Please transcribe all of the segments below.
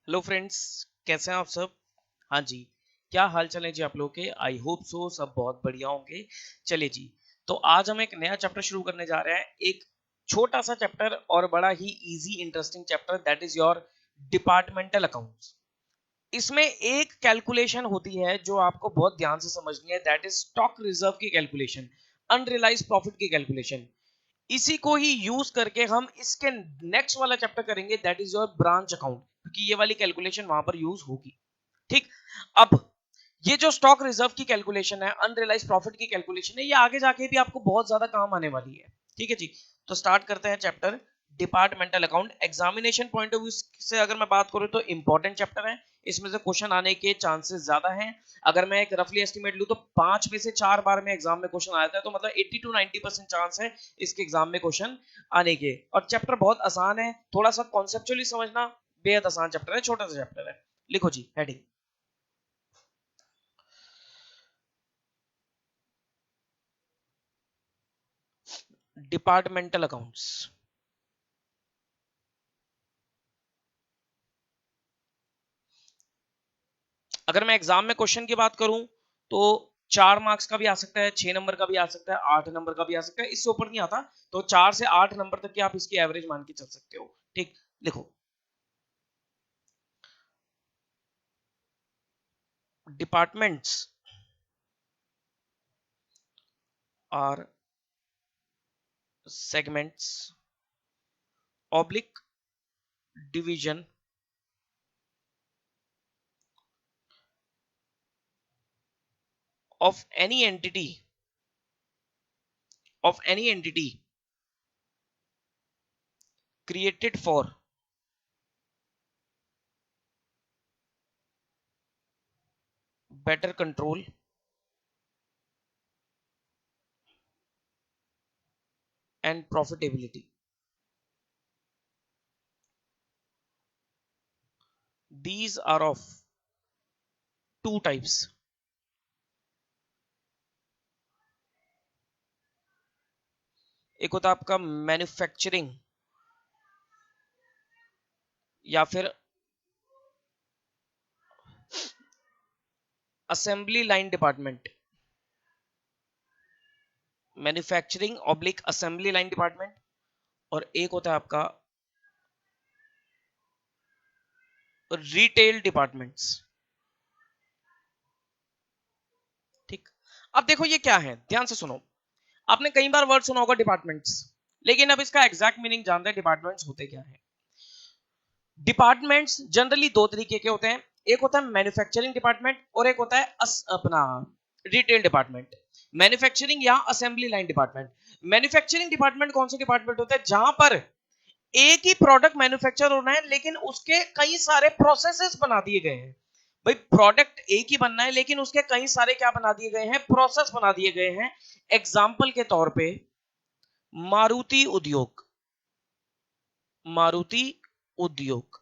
Hello friends, कैसे हैं आप सब। हाँ जी, क्या हाल चाल है जी आप लोग के। आई होप सो सब बहुत बढ़िया होंगे। चलिए जी, तो आज हम एक नया चैप्टर शुरू करने जा रहे हैं। एक छोटा सा चैप्टर और बड़ा ही easy interesting chapter, that is your departmental accounts. इसमें एक कैलकुलेशन होती है जो आपको बहुत ध्यान से समझनी है, दैट इज स्टॉक रिजर्व की कैलकुलेशन, अनरियलाइज प्रॉफिट की कैलकुलेशन। इसी को ही यूज करके हम इसके नेक्स्ट वाला चैप्टर करेंगे, that is your branch account, क्योंकि ये वाली कैलकुलेशन वहां पर यूज होगी। ठीक। अब ये जो स्टॉक रिजर्व की कैलकुलेशन है, अनरियलाइज प्रॉफिट की कैलकुलेशन है, ये आगे जाके भी आपको बहुत ज्यादा काम आने वाली है। ठीक है जी, तो स्टार्ट करते हैं chapter departmental account. Examination point of view से अगर मैं बात करूं तो इंपॉर्टेंट चैप्टर है, इसमें से क्वेश्चन आने के चांसेस ज्यादा हैं। अगर मैं एक रफली एस्टिमेट लूं तो 5 में से 4 बार में एग्जाम में क्वेश्चन आता है, तो मतलब 80 to 90% चांस है इसके एग्जाम में क्वेश्चन आने के। और चैप्टर बहुत आसान है, थोड़ा सा कॉन्सेप्चुअली समझना, बेहद आसान चैप्टर है, छोटा सा चैप्टर है। लिखो जी हेडिंग, डिपार्टमेंटल अकाउंट्स। अगर मैं एग्जाम में क्वेश्चन की बात करूं तो 4 मार्क्स का भी आ सकता है, 6 नंबर का भी आ सकता है, 8 नंबर का भी आ सकता है, इससे ऊपर नहीं आता। तो 4 से 8 नंबर तक की आप इसकी एवरेज मान के चल सकते हो। ठीक, लिखो departments are segments oblique division of any entity created for better control and profitability. These are of two types. एक होता है आपका मैन्युफैक्चरिंग या फिर assembly line department, manufacturing oblique assembly line department. और एक होता है आपका रिटेल डिपार्टमेंट्स। ठीक। अब देखो ये क्या है, ध्यान से सुनो। आपने कई बार वर्ड सुना होगा डिपार्टमेंट्स, लेकिन अब इसका एग्जैक्ट मीनिंग जानते हैं डिपार्टमेंट्स होते क्या है। डिपार्टमेंट्स जनरली दो तरीके के होते हैं, एक होता है मैन्युफैक्चरिंग डिपार्टमेंट और एक होता है अपना रिटेल डिपार्टमेंट। मैन्युफैक्चरिंग या assembly line department. Manufacturing department कौन सा डिपार्टमेंट होता है, जहां पर एक ही प्रोडक्ट मैन्युफैक्चर होना है लेकिन उसके कई सारे प्रोसेसेस बना दिए गए हैं। भाई प्रोडक्ट एक ही बनना है लेकिन उसके कई सारे क्या बना दिए गए हैं, प्रोसेस बना दिए गए हैं। एग्जाम्पल के तौर पे मारुति उद्योग, मारुति उद्योग।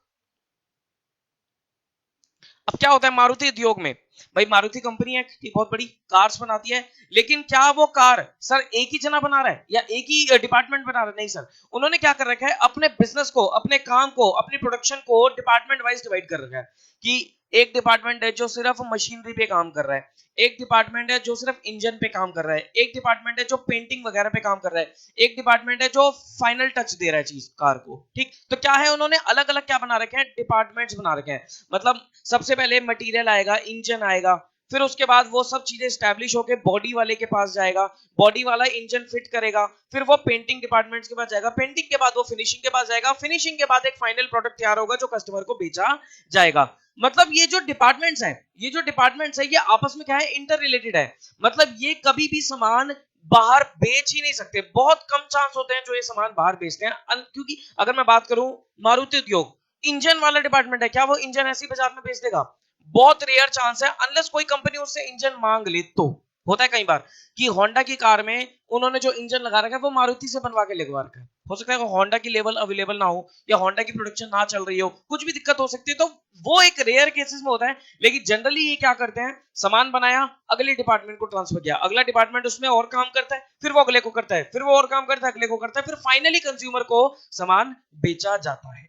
अब क्या होता है मारुति उद्योग में, भाई मारुति कंपनी है कि बहुत बड़ी कार्स बनाती है, लेकिन क्या वो कार सर एक ही जना बना रहा है या एक ही डिपार्टमेंट बना रहा है, नहीं सर। उन्होंने क्या कर रखा है, अपने बिजनेस को, अपने काम को, अपनी प्रोडक्शन को डिपार्टमेंट वाइज डिवाइड कर रखा है कि एक डिपार्टमेंट है जो सिर्फ मशीनरी पे काम कर रहा है, एक डिपार्टमेंट है जो सिर्फ इंजन पे काम कर रहा है, एक डिपार्टमेंट है जो पेंटिंग वगैरह पे काम कर रहा है, एक डिपार्टमेंट है जो फाइनल टच दे रहा है चीज कार को। ठीक, तो क्या है उन्होंने अलग अलग क्या बना रखे हैं, डिपार्टमेंट्स बना रखे हैं। मतलब सबसे पहले मटेरियल आएगा, इंजन आएगा, फिर उसके बाद वो सब चीजें स्टैब्लिश होकर बॉडी वाले के पास जाएगा, बॉडी वाला इंजन फिट करेगा, फिर वो पेंटिंग डिपार्टमेंट के पास जाएगा, पेंटिंग के बाद वो फिनिशिंग के पास जाएगा, फिनिशिंग के बाद एक फाइनल प्रोडक्ट तैयार होगा जो कस्टमर को बेचा जाएगा। मतलब ये जो डिपार्टमेंट्स हैं, ये जो डिपार्टमेंट्स है, ये आपस में क्या है, इंटर रिलेटेड है। मतलब ये कभी भी सामान बाहर बेच ही नहीं सकते, बहुत कम चांस होते हैं जो ये सामान बाहर बेचते हैं। क्योंकि अगर मैं बात करूं मारुति उद्योग, इंजन वाला डिपार्टमेंट है, क्या वो इंजन ऐसी बाजार में बेच देगा, बहुत रेयर चांस है, अनलेस कोई कंपनी उससे इंजन मांग ले तो। होता है कई बार कि होंडा की कार में उन्होंने जो इंजन लगा रखा है वो मारुति से बनवा के लगवा रखा है, हो सकता है होंडा की लेवल अवेलेबल ना हो या होंडा की प्रोडक्शन ना चल रही हो, कुछ भी दिक्कत हो सकती है, तो वो एक रेयर केसेस में होता है। लेकिन जनरली ये क्या करते हैं, सामान बनाया, अगले डिपार्टमेंट को ट्रांसफर किया, अगला डिपार्टमेंट उसमें और काम करता है, फिर वो अगले को करता है, फिर वो और काम करता है, अगले को करता है, फिर फाइनली कंज्यूमर को सामान बेचा जाता है।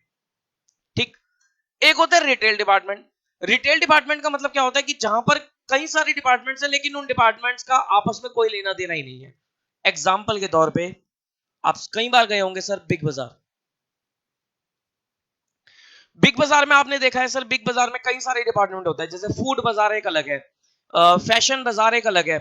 ठीक। एक होता है रिटेल डिपार्टमेंट। रिटेल डिपार्टमेंट का मतलब क्या होता है कि जहां पर कई सारे डिपार्टमेंट्स हैं लेकिन उन डिपार्टमेंट्स का आपस में कोई लेना देना ही नहीं है। एग्जाम्पल के तौर पे आप कई बार गए होंगे सर बिग बाजार। बिग बाजार में आपने देखा है सर, बिग बाजार में कई सारे डिपार्टमेंट होता है, जैसे फूड बाजार एक अलग है, फैशन बाजार एक अलग है,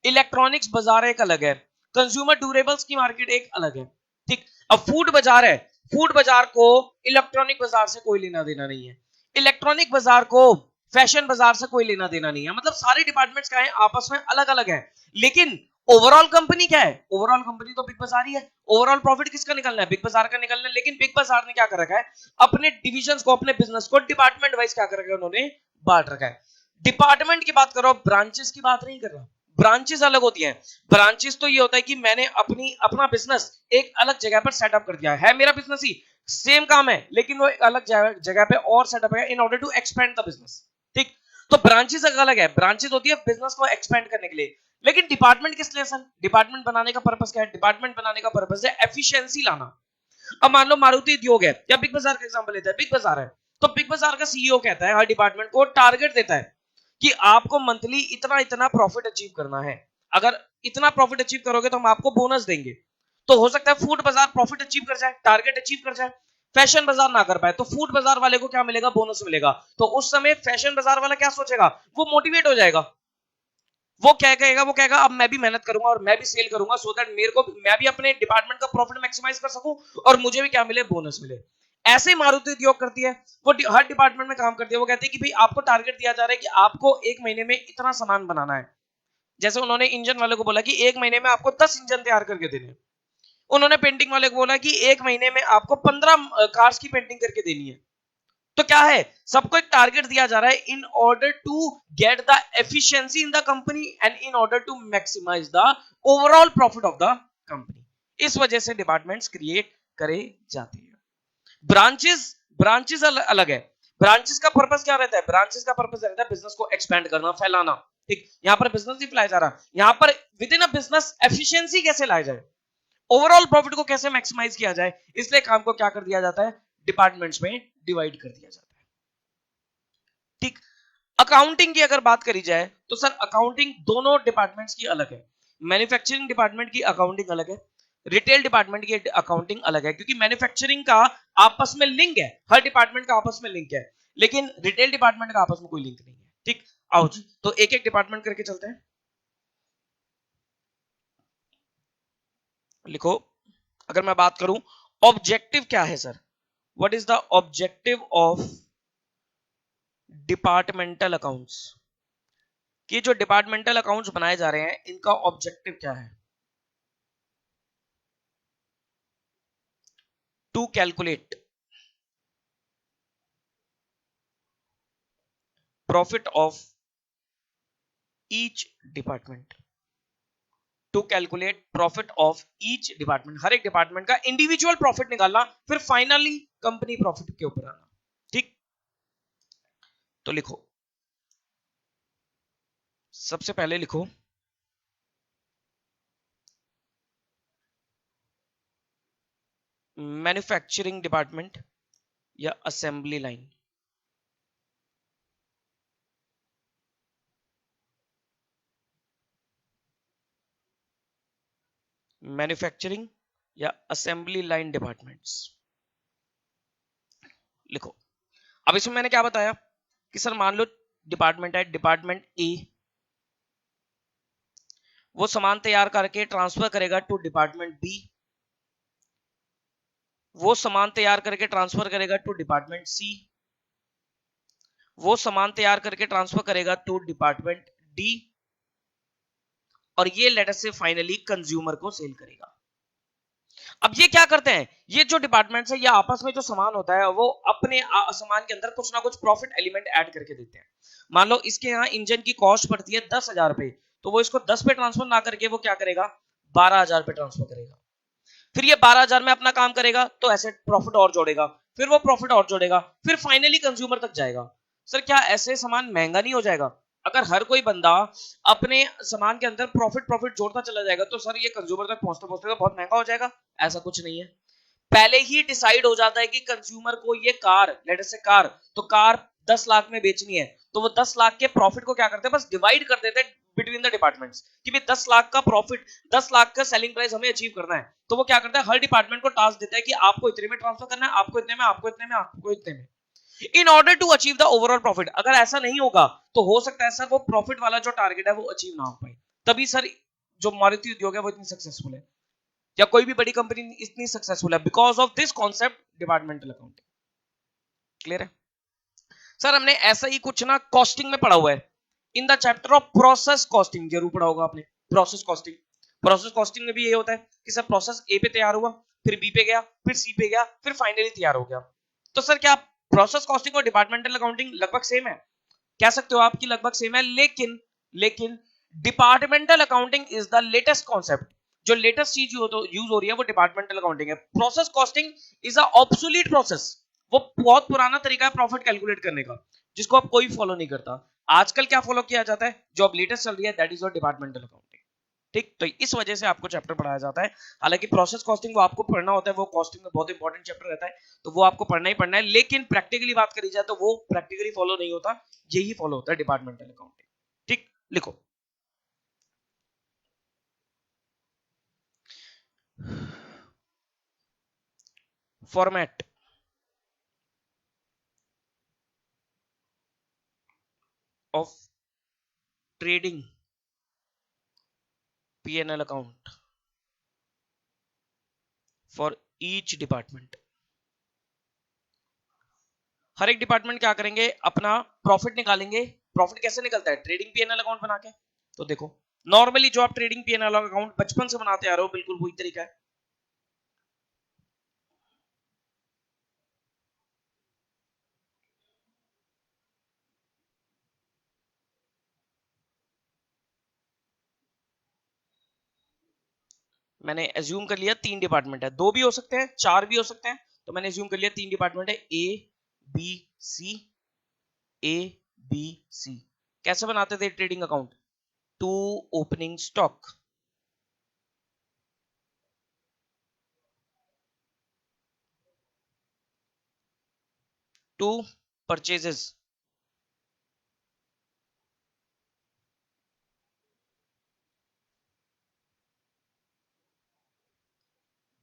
इलेक्ट्रॉनिक्स बाजार एक अलग है, कंज्यूमर ड्यूरेबल्स की मार्केट एक अलग है। ठीक, अब फूड बाजार है, फूड बाजार को इलेक्ट्रॉनिक बाजार से कोई लेना देना नहीं है, इलेक्ट्रॉनिक बाजार को फैशन बाजार से कोई लेना देना नहीं है। मतलब सारे डिपार्टमेंट्स क्या है, आपस में अलग अलग है, लेकिन ओवरऑल कंपनी क्या है, ओवरऑल कंपनी तो बिग बाजार ही है। ओवरऑल प्रॉफिट किसका निकलना है, बिग बाजार का निकलना है। लेकिन बिग बाजार ने क्या कर रखा है, अपने डिविजन्स को, अपने बिजनेस को डिपार्टमेंट वाइज क्या कर रखा है, उन्होंने बांट रखा है। डिपार्टमेंट की बात करो, ब्रांचेस की बात नहीं कर रहा। ब्रांचेस अलग होती हैं। ब्रांचेस तो ये होता है कि मैंने अपना बिजनेस एक अलग जगह पर सेटअप कर दिया है, मेरा बिजनेस ही सेम काम है लेकिन वो एक अलग जगह पे और सेटअप है in order to expand the business. ठीक, तो ब्रांचेस अलग है, ब्रांचेस होती है बिजनेस को एक्सपेंड करने के लिए। लेकिन डिपार्टमेंट किस लिए सर, डिपार्टमेंट बनाने का पर्पस क्या है, डिपार्टमेंट बनाने का पर्पस है एफिशिएंसी लाना। अब मान लो मारुति उद्योग है या बिग बाजार का एग्जांपल लेते हैं, बिग बाजार है तो बिग बाजार का सीईओ कहता है हर डिपार्टमेंट को टारगेट देता है कि आपको मंथली इतना इतना प्रॉफिट अचीव करना है, अगर इतना प्रॉफिट अचीव करोगे तो हम आपको बोनस देंगे। तो हो सकता है फूड बाजार प्रॉफिट अचीव कर जाए, टारगेट अचीव कर जाए, फैशन बाजार ना कर पाए, तो फूड बाजार वाले को क्या मिलेगा, बोनस मिलेगा। तो उस समय फैशन बाजार वाला क्या सोचेगा, वो मोटिवेट हो जाएगा, वो क्या कहेगा, वो कहेगा अब मैं भी मेहनत करूंगा और मैं भी सेल करूंगा सो दैट मेरे को, मैं भी अपने डिपार्टमेंट का प्रॉफिट मैक्सिमाइज कर सकूं और मुझे भी क्या मिले, बोनस मिले। ऐसे ही मारुति उद्योग करती है, वो हर डिपार्टमेंट में काम करती है। वो कहती है कि भाई आपको टारगेट दिया जा रहा है कि आपको एक महीने में इतना सामान बनाना है। जैसे उन्होंने इंजन वाले को बोला कि एक महीने में आपको 10 इंजन तैयार करके देने हैं। उन्होंने पेंटिंग वाले को बोला कि एक महीने में आपको 15 कार्स की पेंटिंग करके देनी है। तो क्या है, सबको एक टारगेट दिया जा रहा है in order to get the efficiency in the company and in order to maximise the overall profit of the company. इस वजह से डिपार्टमेंट्स क्रिएट करे जाते हैं। ब्रांचेस, ब्रांचेस अलग है। ब्रांचेस का पर्पस क्या रहता है, ब्रांचेस का पर्पस रहता है बिजनेस को एक्सपेंड करना, फैलाना। ठीक, यहां पर बिजनेस नहीं फैलाया जा रहा, यहां पर with in a business efficiency कैसे लाया जाए, ओवरऑल प्रॉफिट को कैसे मैक्सिमाइज किया जाए, इसलिए काम को क्या कर दिया जाता है, डिपार्टमेंट्स में डिवाइड कर दिया जाता है। ठीक, अकाउंटिंग की अगर बात करी जाए तो सर अकाउंटिंग दोनों डिपार्टमेंट्स की अलग है। मैन्युफैक्चरिंग डिपार्टमेंट की अकाउंटिंग अलग है, रिटेल डिपार्टमेंट की अकाउंटिंग अलग है, क्योंकि मैन्युफैक्चरिंग का आपस में लिंक है, हर डिपार्टमेंट का आपस में लिंक है, लेकिन रिटेल डिपार्टमेंट का आपस में कोई लिंक नहीं है। ठीक, आओ जी तो एक एक डिपार्टमेंट करके चलते हैं। लिखो, अगर मैं बात करूं ऑब्जेक्टिव क्या है sir, what is the objective of departmental accounts, कि जो डिपार्टमेंटल अकाउंट्स बनाए जा रहे हैं इनका ऑब्जेक्टिव क्या है, to calculate profit of each department, to calculate profit of each department, हर एक डिपार्टमेंट का इंडिविजुअल प्रॉफिट निकालना, फिर फाइनली कंपनी प्रॉफिट के ऊपर आना। ठीक, तो लिखो, सबसे पहले लिखो मैन्युफैक्चरिंग डिपार्टमेंट या असेंबली लाइन, मैन्युफैक्चरिंग या असेंबली लाइन डिपार्टमेंट्स। लिखो, अब इसमें मैंने क्या बताया कि सर मान लो डिपार्टमेंट है, डिपार्टमेंट ए, वो सामान तैयार करके ट्रांसफर करेगा टू डिपार्टमेंट बी, वो सामान तैयार करके ट्रांसफर करेगा टू डिपार्टमेंट सी, वो सामान तैयार करके ट्रांसफर करेगा टू डिपार्टमेंट डी, और ये लेटर से फाइनली कंज्यूमर को सेल करेगा। अब ये क्या करते हैं, ये जो डिपार्टमेंट्स है ये आपस में जो सामान होता है वो अपने सामान के अंदर कुछ ना कुछ प्रॉफिट एलिमेंट ऐड करके देते हैं। मान लो इसके यहाँ इंजन की कॉस्ट पड़ती है 10,000 रुपए, तो वो इसको 10 पे ट्रांसफर ना करके वो क्या करेगा, 12,000 पे ट्रांसफर करेगा। फिर ये 12,000 में अपना काम करेगा तो ऐसे प्रॉफिट और जोड़ेगा, फिर वो प्रॉफिट और जोड़ेगा, फिर फाइनली कंज्यूमर तक जाएगा। सर क्या ऐसे सामान महंगा नहीं हो जाएगा, अगर हर कोई बंदा अपने सामान के अंदर प्रॉफिट प्रॉफिट जोड़ता चला जाएगा तो सर ये कंज्यूमर तक पहुंचते पहुंचते तो बहुत महंगा हो जाएगा। ऐसा कुछ नहीं है, पहले ही डिसाइड हो जाता है कि कंज्यूमर को ये कार, लेट अस से कार, तो कार 10 लाख में बेचनी है, तो वो 10 लाख के प्रॉफिट को क्या करते हैं, बस डिवाइड कर देते हैं बिटवीन द डिपार्टमेंट्स कि भाई 10 लाख का प्रॉफिट, 10 लाख का सेलिंग प्राइस हमें अचीव करना है, तो वो क्या करता है, हर डिपार्टमेंट को टास्क देता है कि आपको इतने में ट्रांसफर करना है, आपको इतने में, आपको इतने में, आपको इतने में, in order to achieve the overall profit. अगर ऐसा नहीं होगा तो हो सकता है सर वो प्रॉफिट वाला जो टारगेट है वो अचीव ना हो पाए। तभी सर जो मारुति उद्योग है वो इतनी सक्सेसफुल है, या कोई भी बड़ी कंपनी इतनी सक्सेसफुल है, because of this concept departmental accounting. Clear है सर? हमने ऐसा ही कुछ ना कॉस्टिंग में पढ़ा हुआ है, in the chapter of process costing जरूर पढ़ा होगा आपने। प्रोसेस कॉस्टिंग, प्रोसेस कॉस्टिंग में भी ये होता है कि सर प्रोसेस ए पे तैयार हुआ, फिर बी पे गया, फिर सी पे गया, फिर फाइनली तैयार हो गया। तो सर क्या प्रोसेस कॉस्टिंग और डिपार्टमेंटल अकाउंटिंग लगभग सेम है? कह सकते हो आपकी लगभग सेम है, लेकिन लेकिन departmental accounting is the latest concept. जो लेटेस्ट चीज यूज हो रही है वो डिपार्टमेंटल अकाउंटिंग है। Process costing is a obsolete process, वो बहुत पुराना तरीका है प्रॉफिट कैलकुलेट करने का, जिसको अब कोई फॉलो नहीं करता। आजकल क्या फॉलो किया जाता है, जो अब लेटेस्ट चल रही है, that is your departmental accounting. ठीक, तो इस वजह से आपको चैप्टर पढ़ाया जाता है। हालांकि प्रोसेस कॉस्टिंग वो आपको पढ़ना होता है, वो कॉस्टिंग में बहुत इंपॉर्टेंट चैप्टर रहता है, तो वो आपको पढ़ना ही पढ़ना है, लेकिन प्रैक्टिकली बात करी जाए तो वो प्रैक्टिकली फॉलो नहीं होता, यही फॉलो होता है डिपार्टमेंटल अकाउंटिंग। ठीक, लिखो format of trading P&L account for each department. हर एक डिपार्टमेंट क्या करेंगे, अपना प्रॉफिट निकालेंगे। प्रॉफिट कैसे निकलता है, ट्रेडिंग P&L अकाउंट बना के। तो देखो नॉर्मली जो आप ट्रेडिंग P&L अकाउंट बचपन से बनाते आ रहे हो, बिल्कुल वही तरीका है। मैंने एज्यूम कर लिया 3 डिपार्टमेंट है, 2 भी हो सकते हैं, 4 भी हो सकते हैं, तो मैंने एज्यूम कर लिया 3 डिपार्टमेंट है, A B C, A B सी। कैसे बनाते थे trading account, to opening stock, to purchases,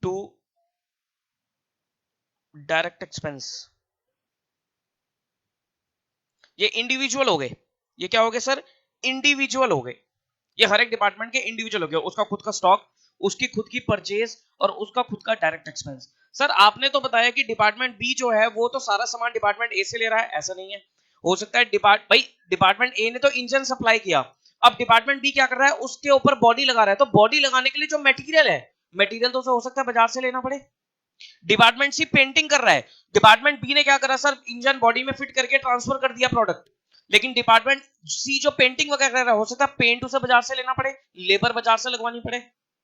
to direct expense. ये इंडिविजुअल हो गए, ये क्या हो गए सर, इंडिविजुअल हो गए। ये हर एक डिपार्टमेंट के इंडिविजुअल हो गया, उसका खुद का स्टॉक, उसकी खुद की परचेज और उसका खुद का डायरेक्ट एक्सपेंस। सर आपने तो बताया कि डिपार्टमेंट बी जो है वो तो सारा सामान डिपार्टमेंट ए से ले रहा है, ऐसा नहीं है। हो सकता है डिपार्टमेंट ए ने तो इंजन सप्लाई किया, अब डिपार्टमेंट बी क्या कर रहा है, उसके ऊपर बॉडी लगा रहा है, तो बॉडी लगाने के लिए जो मटेरियल है, मटेरियल तो हो सकता है बाजार से लेना पड़े। डिपार्टमेंट सी पेंटिंग कर रहा है, डिपार्टमेंट बी ने क्या करा सर, इंजन बॉडी में फिट करके ट्रांसफर कर दिया प्रोडक्ट। लेकिन डिपार्टमेंट सी जो पेंटिंग वगैरह कर रहा है, हो सकता है पेंट उसे बाजार से लेना पड़े, लेबर बाजार से लगवानी पड़े।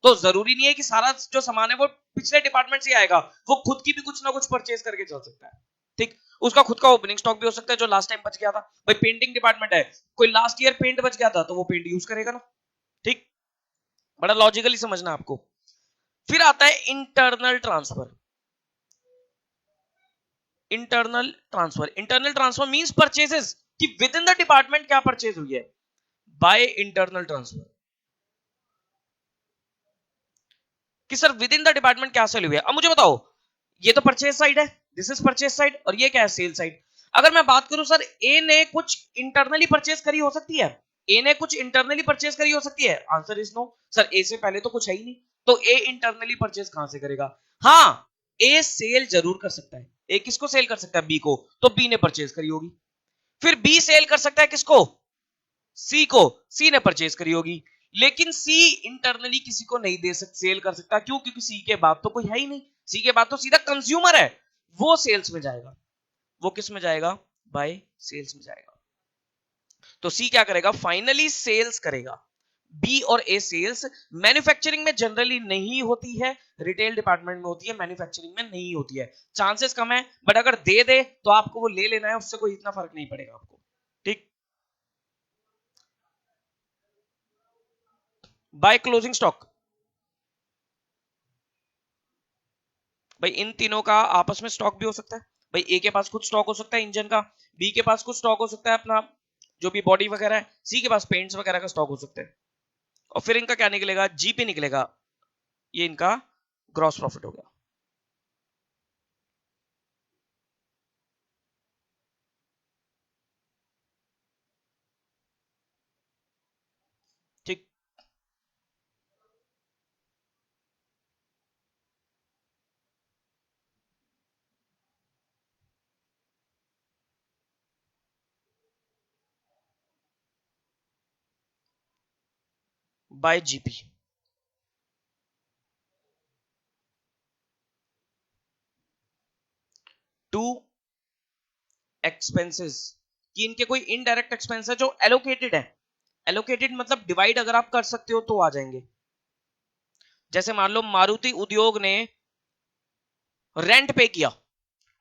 तो जरूरी नहीं है कि सारा जो सामान है वो पिछले डिपार्टमेंट से आएगा, वो खुद की भी कुछ ना कुछ परचेज करके चल सकता है। ठीक, उसका खुद का ओपनिंग स्टॉक भी हो सकता है जो लास्ट टाइम बच गया था। भाई पेंटिंग डिपार्टमेंट है, कोई लास्ट ईयर पेंट बच गया था तो वो पेंट यूज करेगा ना। ठीक, बड़ा लॉजिकली समझना आपको। फिर आता है internal transfer. Internal transfer means purchases, कि विद इन द डिपार्टमेंट क्या परचेज हुई है, बाय इंटरनल ट्रांसफर। कि sir with in the department क्या सेल हुई है। अब मुझे बताओ, ये तो परचेज साइड है, दिस इज परचेज साइड, और ये क्या है, सेल साइड। अगर मैं बात करूं सर, ए ने कुछ इंटरनली परचेज करी हो सकती है, ए ने कुछ इंटरनली परचेज करी हो सकती है, आंसर इज नो। सर ए से पहले तो कुछ है ही नहीं, तो ए इंटरनली परचेज कहां से करेगा। हाँ, ए सेल जरूर कर सकता है। ए किसको सेल कर सकता है, बी को, तो बी ने परचेज करी होगी। फिर बी सेल कर सकता है किसको, सी को, सी ने परचेज करी होगी। लेकिन सी इंटरनली किसी को नहीं दे सकता, सेल कर सकता, क्यों, क्योंकि सी के बाद तो कोई है ही नहीं, सी के बाद तो सीधा कंज्यूमर है, वो सेल्स में जाएगा। वो किस में जाएगा, बाय सेल्स में जाएगा। तो सी क्या करेगा, फाइनली सेल्स करेगा। बी और ए सेल्स मैन्युफैक्चरिंग में जनरली नहीं होती है, रिटेल डिपार्टमेंट में होती है, मैन्युफैक्चरिंग में नहीं होती है। चांसेस कम है, बट अगर दे दे तो आपको वो ले लेना है, उससे कोई इतना फर्क नहीं पड़ेगा आपको। ठीक, बाय क्लोजिंग स्टॉक, भाई इन तीनों का आपस में स्टॉक भी हो सकता है। भाई ए के पास कुछ स्टॉक हो सकता है इंजन का, बी के पास कुछ स्टॉक हो सकता है अपना जो भी बॉडी वगैरह है, सी के पास पेंट्स वगैरह का स्टॉक हो सकता है। और फिर इनका क्या निकलेगा, जीपी निकलेगा। ये इनका ग्रॉस प्रॉफिट हो गया। ठीक। Bye GP. टू एक्सपेंसेस, कि इनके कोई इनडायरेक्ट एक्सपेंस है जो एलोकेटेड है। एलोकेटेड मतलब डिवाइड अगर आप कर सकते हो तो आ जाएंगे। जैसे मान लो मारुति उद्योग ने रेंट पे किया,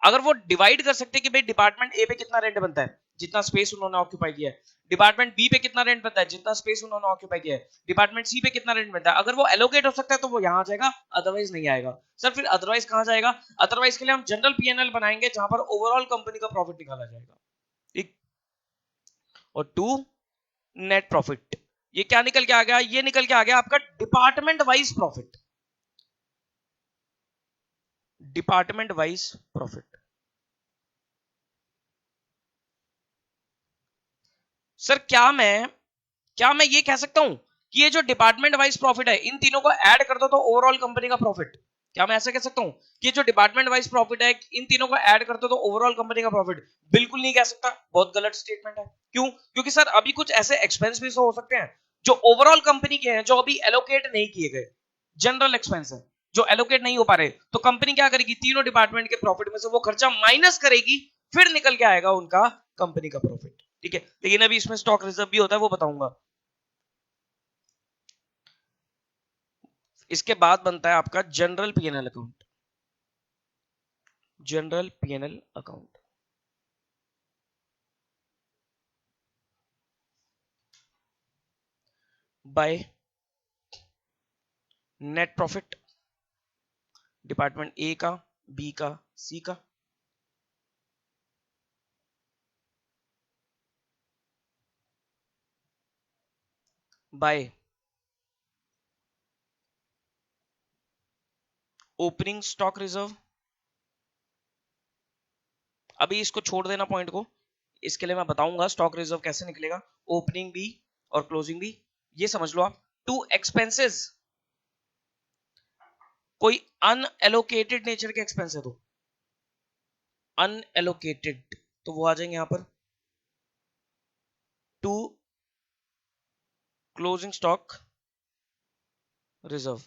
अगर वो डिवाइड कर सकते कि भाई डिपार्टमेंट ए पे कितना रेंट बनता है, जितना स्पेस उन्होंने ऑक्यूपाई किया है, डिपार्टमेंट बी पे कितना रेंट बनता है, जितना स्पेस उन्होंने ऑक्यूपाई किया है, डिपार्टमेंट सी पे कितना रेंट बनता है, अगर वो एलोकेट हो सकता है तो वो यहां आ जाएगा, अदरवाइज नहीं आएगा। सर फिर अदरवाइज कहां जाएगा, अदरवाइज के लिए हम जनरल पीएनएल बनाएंगे जहां पर ओवरऑल कंपनी का प्रॉफिट निकाला जाएगा। ठीक। और टू नेट प्रॉफिट, ये क्या निकल के आ गया, ये निकल के आ गया आपका department wise profit. Department wise profit. Sir क्या मैं ये कह सकता हूं कि ये जो डिपार्टमेंट वाइज प्रॉफिट है इन तीनों को ऐड कर दो तो ओवरऑल कंपनी का प्रॉफिट, क्या मैं ऐसा कह सकता हूं कि जो डिपार्टमेंट वाइज प्रॉफिट है इन तीनों को ऐड कर दो तो ओवरऑल कंपनी का प्रॉफिट? बिल्कुल नहीं कह सकता, बहुत गलत स्टेटमेंट है। क्यों? क्योंकि सर अभी कुछ ऐसे एक्सपेंस भी हो सकते हैं जो ओवरऑल कंपनी के हैं जो अभी एलोकेट नहीं किए गए, जनरल एक्सपेंस है जो एलोकेट नहीं हो पा रहे, तो कंपनी क्या करेगी, तीनों डिपार्टमेंट के प्रॉफिट में से वो खर्चा माइनस करेगी, फिर निकल के आएगा उनका कंपनी का प्रॉफिट। ठीक है, लेकिन अभी इसमें स्टॉक रिजर्व भी होता है, वो बताऊंगा। इसके बाद बनता है आपका general PNL account. General PNL account by net profit, department A का, बी का, सी का, बाय ओपनिंग स्टॉक रिजर्व। अभी इसको छोड़ देना पॉइंट को, इसके लिए मैं बताऊंगा स्टॉक रिजर्व कैसे निकलेगा। ओपनिंग भी और क्लोजिंग भी, ये समझ लो आप। टू एक्सपेंसेस, कोई अनएलोकेटेड नेचर के एक्सपेंस है तो अनएलोकेटेड, तो वो आ जाएंगे यहां पर। टू क्लोजिंग स्टॉक रिजर्व,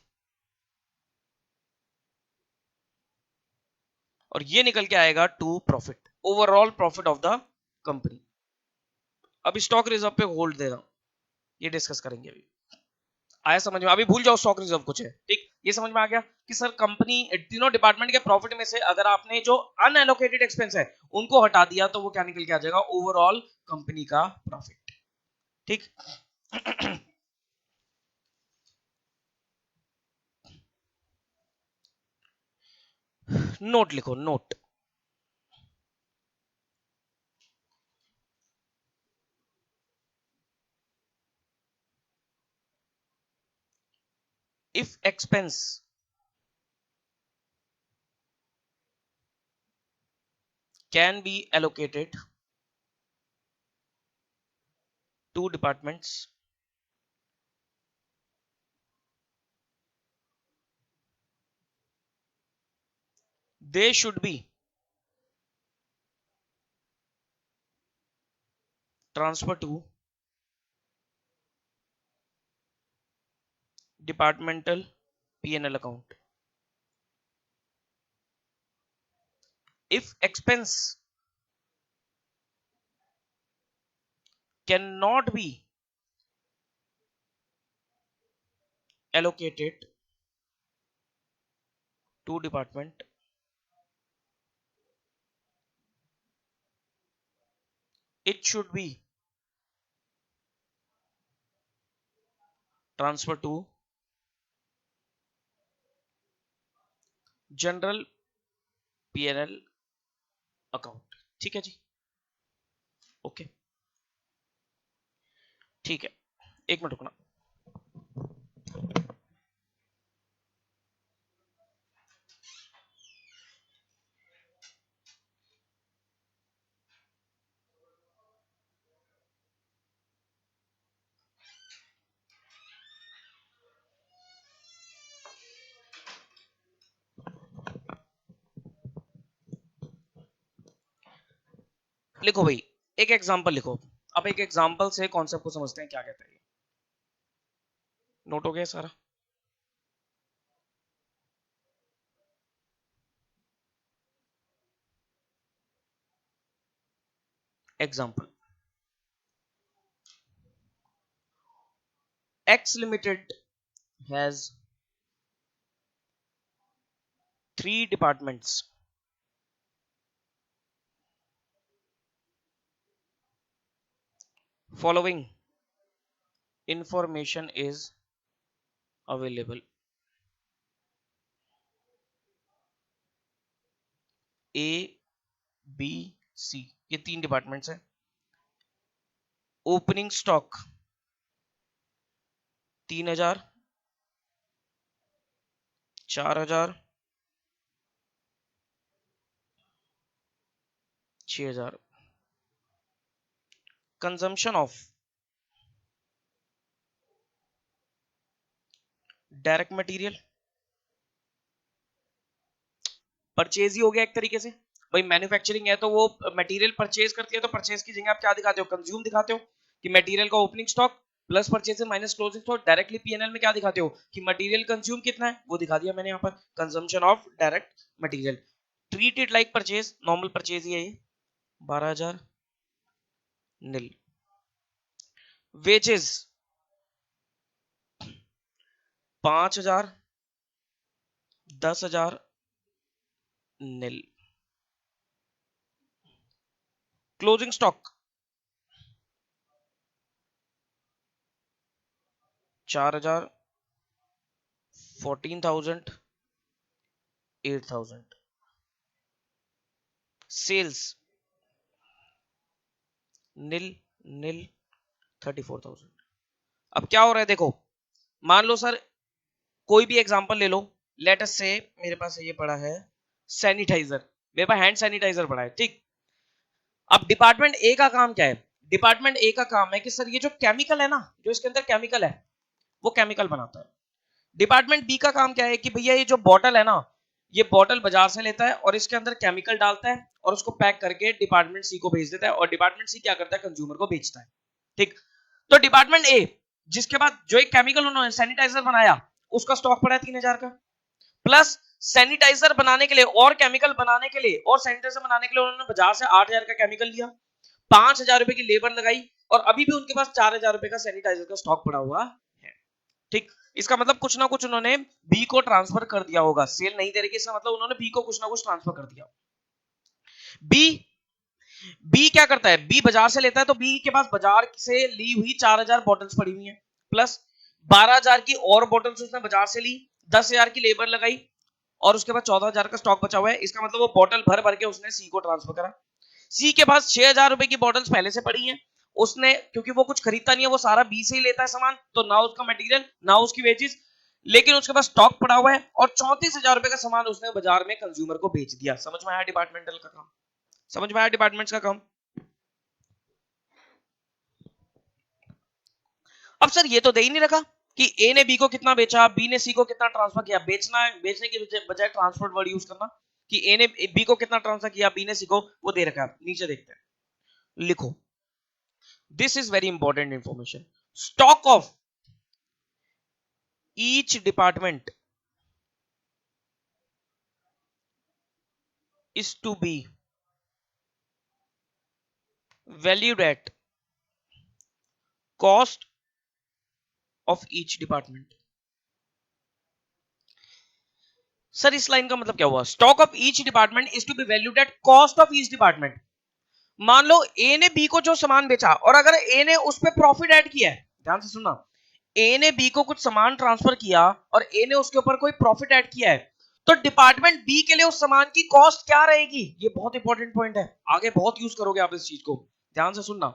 और ये निकल के आएगा to profit, overall profit of the company. अभी स्टॉक रिजर्व पे होल्ड दे रहा हूं, ये डिस्कस करेंगे अभी। आया समझ में? अभी भूल जाओ स्टॉक रिजर्व कुछ है। ठीक, ये समझ में आ गया कि सर कंपनी तीनों डिपार्टमेंट के प्रॉफिट में से अगर आपने जो अनएलोकेटेड एक्सपेंस है उनको हटा दिया तो वो क्या निकल के आ जाएगा, ओवरऑल कंपनी का प्रॉफिट। ठीक। नोट लिखो, note. If expense can be allocated to departments, they should be transfer to departmental PNL account. If expense cannot be allocated to department, it should be transferred to general P&L account. ठीक है जी, okay ठीक है, एक minute रुकना। लिखो भाई, एक example लिखो। अब एक एग्जांपल से कॉन्सेप्ट को समझते हैं क्या कहते हैं। नोट हो गया सारा? Example, X Limited has 3 departments. Following information is available. A, B, C, ये 3 डिपार्टमेंट्स हैं। Opening stock 3000, 4000, 6000। Consumption of direct material, purchase ही हो गया एक तरीके से। भाई मैन्युफैक्चरिंग है तो वो मटेरियल परचेज करती है, तो परचेज की जगह आप क्या दिखाते हो? कंज्यूम दिखाते हो कि मटेरियल का opening stock plus purchase minus closing stock. Directly PNL में क्या दिखाते हो कि मटेरियल कंज्यूम कितना है, वो दिखा दिया मैंने यहाँ पर, consumption of direct material. Treated like purchase, normal purchase ही है ये, 12000 nil. Wages 5000, 10000 nil. Closing stock 4000, 14000, 8000। Sales nil nil, 34000। अब क्या हो रहा है देखो, मान लो सर कोई भी एग्जांपल ले लो, लेट अस से मेरे पास ये पड़ा है सैनिटाइजर, मेरे पास हैंड सैनिटाइजर पड़ा है, ठीक। अब डिपार्टमेंट ए का काम क्या है? डिपार्टमेंट ए का काम है कि सर ये जो केमिकल है ना, जो इसके अंदर केमिकल है वो केमिकल बनाता है। डिपार्टमेंट बी का काम क्या है कि भैया ये जो बॉटल है ना, ये बॉटल बाजार से लेता है और इसके अंदर केमिकल डालता है और उसको पैक करके डिपार्टमेंट सी को भेज देता है, और डिपार्टमेंट सी क्या करता है? कंज्यूमर को बेचता है, ठीक। तो डिपार्टमेंट ए, जिसके बाद जो एक केमिकल उन्होंने सैनिटाइजर बनाया, उसका स्टॉक पड़ा है 3000 का, प्लस सैनिटाइजर बनाने के लिए और केमिकल बनाने के लिए और सैनिटाइजर बनाने के लिए उन्होंने बाजार से 8000 का केमिकल लिया, 5000 रुपए की लेबर लगाई, और अभी भी उनके पास 4000 रुपए का सैनिटाइजर का स्टॉक पड़ा हुआ है, ठीक। इसका मतलब कुछ ना कुछ उन्होंने बी को ट्रांसफर कर दिया होगा, सेल नहीं दे रही, इसका मतलब उन्होंने बी को कुछ ना कुछ ट्रांसफर कर दिया। बी बी क्या करता है? बी बाजार से लेता है, तो बी के पास बाजार से ली हुई 4000 बॉटल्स पड़ी हुई हैं, प्लस 12000 की और बॉटल्स उसने बाजार से ली, 10000 की लेबर लगाई, और उसके बाद 14000 का स्टॉक बचा हुआ है। इसका मतलब वो बॉटल भर भर के उसने सी को ट्रांसफर करा। सी के पास 6000 रुपए की बॉटल्स पहले से पड़ी हैं, उसने, क्योंकि वो कुछ खरीदता नहीं है, वो सारा बी से ही लेता है सामान, तो ना उसका मटेरियल ना उसकी वेजेस, लेकिन उसके पास स्टॉक पड़ा हुआ है, और 34,000 रुपए का सामान उसने बाजार में कंज्यूमर को बेच दिया। समझ में आया डिपार्टमेंटल का काम? समझ में आया डिपार्टमेंट्स का काम? अब सर ये तो दे ही नहीं रखा कि ए ने बी को कितना बेचा, बी ने सी को कितना ट्रांसफर किया। बेचना, बेचने की बजाय ट्रांसफर वर्ड यूज करना कि ए ने बी को कितना ट्रांसफर किया, बी ने सी को, वो दे रखा है। नीचे देखते हैं, लिखो, this is very important information. Stock of each department is to be valued at cost of each department। Sir इस लाइन का मतलब क्या हुआ? Stock of each department is to be valued at cost of each department. मान लो ए ने B को जो सामान बेचा, और अगर ए ने उस पर प्रॉफिट ऐड किया है, ध्यान से सुनना, ए ने बी को कुछ सामान ट्रांसफर किया और ए ने उसके ऊपर कोई प्रॉफिट ऐड किया है, तो डिपार्टमेंट बी के लिए उस सामान की कॉस्ट क्या रहेगी? ये बहुत इंपॉर्टेंट पॉइंट है, आगे बहुत यूज करोगे आप इस चीज को, ध्यान से सुनना।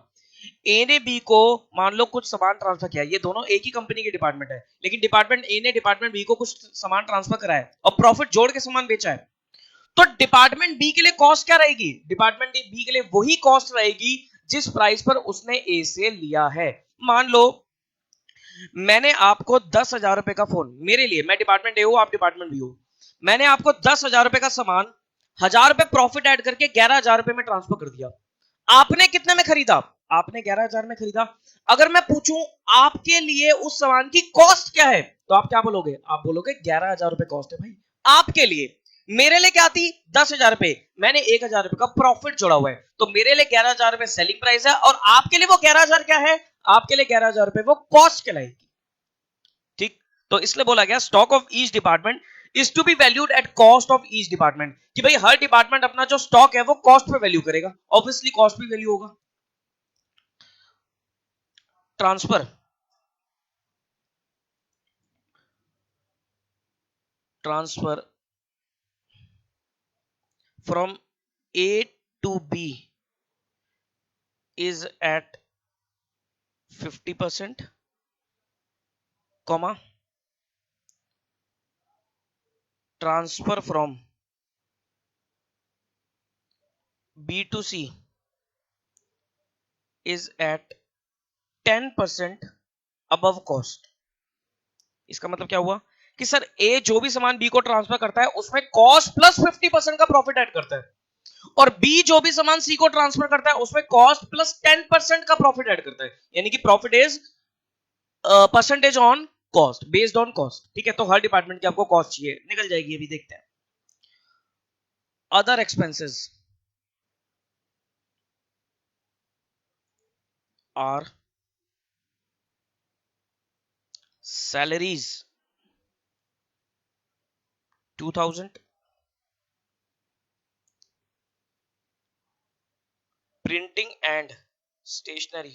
ए ने बी को मान लो कुछ सामान ट्रांसफर किया, ये दोनों एक ही कंपनी के डिपार्टमेंट है, लेकिन डिपार्टमेंट ए ने डिपार्टमेंट बी को कुछ सामान ट्रांसफर करा है और प्रॉफिट जोड़ के सामान बेचा है। तो डिपार्टमेंट बी के लिए कॉस्ट क्या रहेगी? डिपार्टमेंट बी के लिए वही कॉस्ट रहेगी जिस प्राइस पर उसने ए से लिया है। मान लो मैंने आपको 10,000 रुपए का फोन, मेरे लिए, मैं डिपार्टमेंट ए हूं, आप डिपार्टमेंट बी हो, मैंने आपको 10,000 रुपए का सामान 1,000 रुपए प्रॉफिट ऐड करके 11,000 रुपए में ट्रांसफर कर दिया। आपने कितने में खरीदा? आपने 11,000 में खरीदा। अगर मैं पूछूं आपके लिए उस सामान की कॉस्ट क्या है, तो आप क्या बोलोगे? आप बोलोगे 11,000 रुपए कॉस्ट है भाई आपके लिए। मेरे लिए क्या थी? 10,000 रुपए, मैंने 1,000 रुपए का प्रॉफिट जोड़ा हुआ है, तो मेरे लिए 11,000 रुपए सेलिंग प्राइस है, और आपके लिए वो 11,000 क्या है? आपके लिए 11,000 रुपए वो कॉस्ट कहलाएगी। ठीक, तो इसलिए बोला गया stock of each department is to be valued at cost of each department, कि भाई हर डिपार्टमेंट अपना जो स्टॉक है वो कॉस्ट पे वैल्यू करेगा, ऑब्वियसली कॉस्ट भी वैल्यू होगा। Transfer transfer from A to B is at 50%, comma, transfer from B to C is at 10% above cost। इसका मतलब क्या हुआ कि सर ए जो भी सामान बी को ट्रांसफर करता है उसमें कॉस्ट प्लस 50% का प्रॉफिट ऐड करता है, और बी जो भी सामान सी को ट्रांसफर करता है उसमें कॉस्ट प्लस 10% का प्रॉफिट ऐड करता है, यानी कि profit is percentage on cost, based on cost. ठीक है, तो हर डिपार्टमेंट की आपको कॉस्ट चाहिए, निकल जाएगी, अभी देखते हैं। Other expenses are salaries 2,000, printing and stationery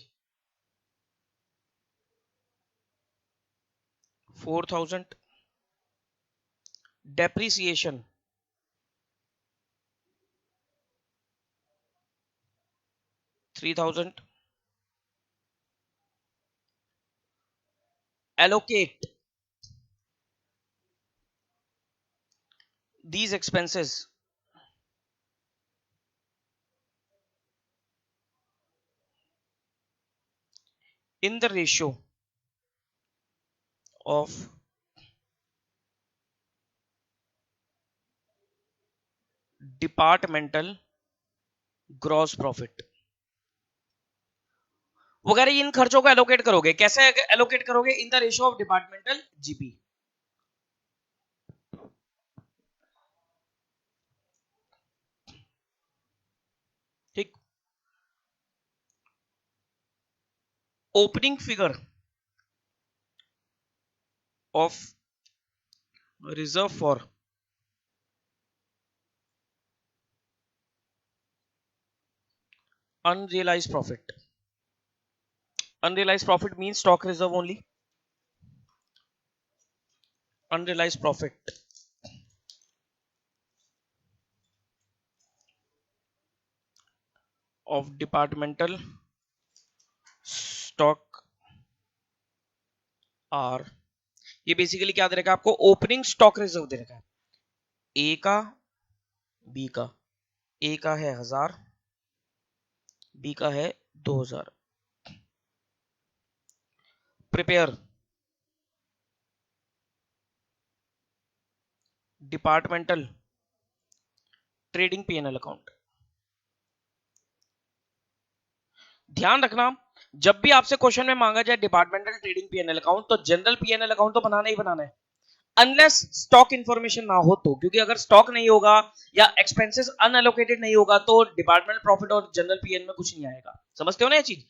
4,000, depreciation 3,000, allocate these expenses in the ratio of departmental gross profit। वगैरह इन खर्चों को एलोकेट करोगे, कैसे एलोकेट करोगे? In the ratio of departmental GP. ठीक, opening figure of reserve for unrealized profit, unrealized profit means stock reserve only, unrealized profit of departmental stock are, ये basically क्या दे रखा है आपको? ओपनिंग स्टॉक रिजर्व दे रखा है, ए का, बी का, ए का है 1,000, बी का है 2,000। Prepare departmental trading PNL account. ध्यान रखना, जब भी आपसे क्वेश्चन में मांगा जाए डिपार्टमेंटल ट्रेडिंग पीएनएल अकाउंट, तो जनरल पीएनएल अकाउंट तो बनाना ही बनाना है, अनलेस स्टॉक इंफॉर्मेशन ना हो तो, क्योंकि अगर स्टॉक नहीं होगा या एक्सपेंसेस अनएलोकेटेड नहीं होगा तो डिपार्टमेंट प्रॉफिट और जनरल पीएन में कुछ नहीं आएगा। समझते हो ना ये चीज?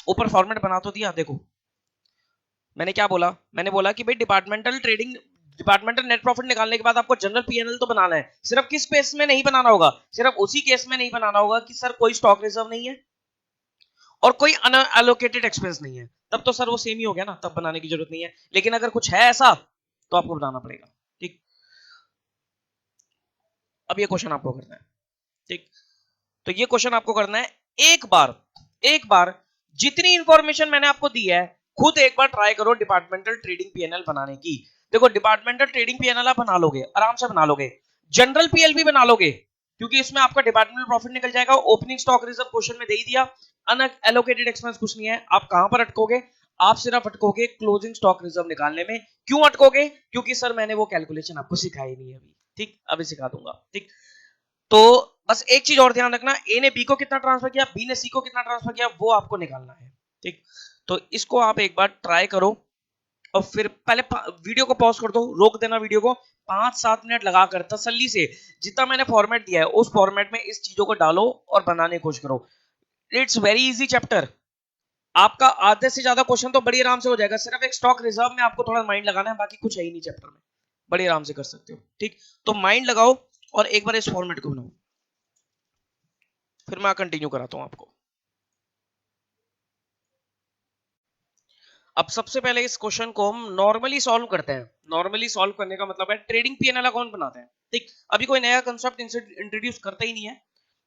ऊपर फॉर्मेट बना तो दिया, देखो मैंने क्या बोला? मैंने बोला कि भाई डिपार्टमेंटल नेट प्रॉफिट निकालने के बाद आपको जनरल पीएनएल तो बनाना है, सिर्फ किस केस में नहीं बनाना होगा? सिर्फ उसी केस में नहीं बनाना होगा कि सर कोई स्टॉक रिजर्व नहीं है और कोई अनएलोकेटेड एक्सपेंस नहीं है, तब तो सर वो सेम ही हो गया ना, तब बनाने की जरूरत नहीं है। लेकिन अगर कुछ है ऐसा तो आपको बनाना पड़ेगा। ठीक, अब ये क्वेश्चन आपको करना है, ठीक। तो ये क्वेश्चन आपको करना है, एक बार जितनी इंफॉर्मेशन मैंने आपको दी है खुद एक बार ट्राई करो डिपार्टमेंटल ट्रेडिंग पीएनएल बनाने की। देखो डिपार्टमेंटल ट्रेडिंग पीएनएल आप बना लोगे, आराम से बना लोगे। जनरल पीएल भी बना लोगे, क्योंकि इसमें आपका डिपार्टमेंटल प्रॉफिट निकल जाएगा। ओपनिंग स्टॉक रिजर्व क्वेश्चन में दे ही दिया, अनएलोकेटेड एक्सपेंस कुछ नहीं है। आप कहां पर अटकोगे? आप सिर्फ अटकोगे क्लोजिंग स्टॉक रिजर्व निकालने में। क्यों अटकोगे? क्योंकि सर मैंने वो कैलकुलेशन आपको सिखाई नहीं है अभी, ठीक, अभी सिखा दूंगा, ठीक। तो बस एक चीज और ध्यान रखना, ए ने बी को कितना ट्रांसफर किया, बी ने सी को कितना ट्रांसफर किया, वो आपको निकालना है, ठीक। तो इसको आप एक बार ट्राई करो और फिर पहले वीडियो को पॉज कर दो, रोक देना वीडियो को, 5-7 मिनट लगाकर तसल्ली से जितना मैंने फॉर्मेट दिया है उस फॉर्मेट में इस चीजों को डालो और बनाने की कोशिश करो। It's very easy chapter. आपका आधे से ज्यादा क्वेश्चन तो बड़ी आराम से हो जाएगा। सिर्फ एक स्टॉक रिजर्व में आपको थोड़ा माइंड लगाना है, बाकी कुछ है ही नहीं चैप्टर में, बड़ी आराम से कर सकते हो, ठीक। तो माइंड लगाओ और एक बार इस फॉर्मेट को बनाओ, फिर मैं कंटिन्यू कराता हूं आपको। अब सबसे पहले इस क्वेश्चन को हम नॉर्मली सॉल्व करते हैं। नॉर्मली सॉल्व करने का मतलब है ट्रेडिंग पीएनएल अकाउंट बनाते हैं, ठीक। अभी कोई नया कंसेप्ट इंट्रोड्यूस करते ही नहीं है।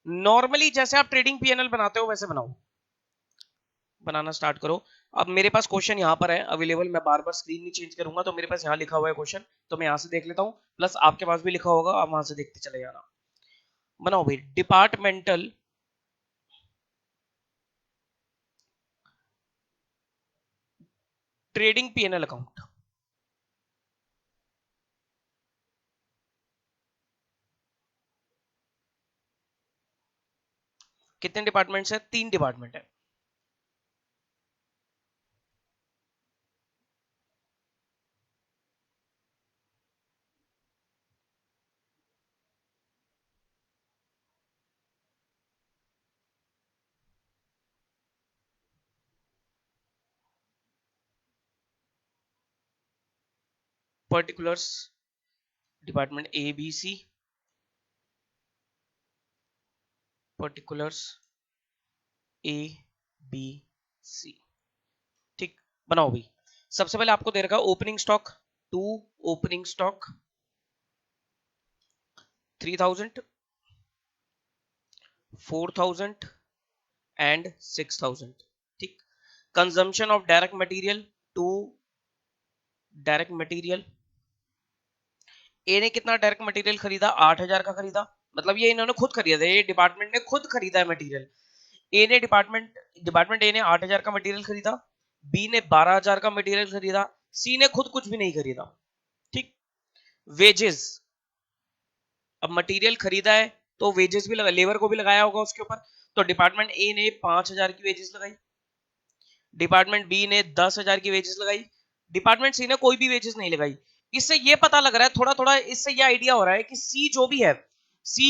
नॉर्मली जैसे आप ट्रेडिंग पीएनएल बनाते हो वैसे बनाओ, बनाना स्टार्ट करो। अब मेरे पास क्वेश्चन यहाँ पर है अवेलेबल, मैं बार बार स्क्रीन नहीं चेंज करूंगा, तो मेरे पास यहाँ लिखा हुआ है क्वेश्चन, तो मैं यहाँ से देख लेता हूँ, प्लस आपके पास भी लिखा होगा, आप वहां से देखते चले जाना। बनाओ भाई डिपार्टमेंटल ट्रेडिंग पीएनएल अकाउंट। कितने डिपार्टमेंट्स है? 3 डिपार्टमेंट है। Particulars department A B C, particulars A B C, ठीक। बनाओ भाई। सबसे पहले आपको दे रखा opening stock 2, opening stock 3000, 4000 and 6000, ठीक। Consumption of direct material 2, direct material A ने कितना डायरेक्ट मटेरियल खरीदा? 8000 का खरीदा, मतलब ये इन्होंने खुद खरीदा, ये डिपार्टमेंट ने खुद खरीदा है मटेरियल। ए ने डिपार्टमेंट ए ने 8000 का मटेरियल खरीदा, बी ने 12000 का मटेरियल खरीदा, सी ने खुद कुछ भी नहीं खरीदा, ठीक। वेजेस, अब मटेरियल खरीदा है तो वेजेस भी लगा, लेबर को भी लगाया होगा उसके ऊपर। तो डिपार्टमेंट ए ने 5000 की वेजेस लगाई, डिपार्टमेंट बी ने 10,000 की वेजेस लगाई, डिपार्टमेंट सी ने कोई भी वेजेस नहीं लगाई। इससे ये पता लग रहा है थोड़ा थोड़ा, इससे ये आइडिया हो रहा है कि सी जो भी है, सी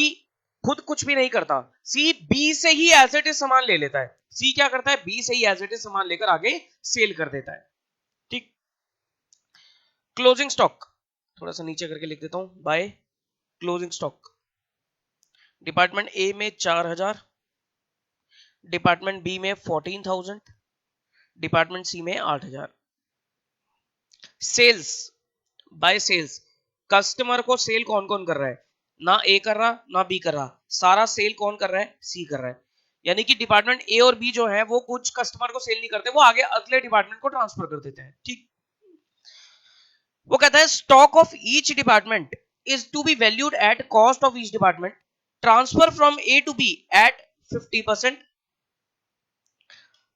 खुद कुछ भी नहीं करता, सी बी से ही एज इट इज सामान ले लेता है। सी क्या करता है? बी से ही एज इट इज सामान लेकर आगे सेल कर देता है, ठीक। क्लोजिंग स्टॉक थोड़ा सा नीचे करके लिख देता हूं, by closing stock department A में 4000, डिपार्टमेंट बी में 14,000, डिपार्टमेंट सी में 8000। सेल्स, बाय सेल्स, कस्टमर को सेल कौन कौन कर रहा है? ना ए कर रहा ना बी कर रहा, सारा सेल कौन कर रहा है? सी कर रहा है। यानी कि डिपार्टमेंट ए और बी जो है वो कुछ कस्टमर को सेल नहीं करते, वो आगे अगले डिपार्टमेंट को ट्रांसफर कर देते हैं, ठीक। वो कहता है stock of each department is to be valued at cost of each department, transfer from A to B at 50%,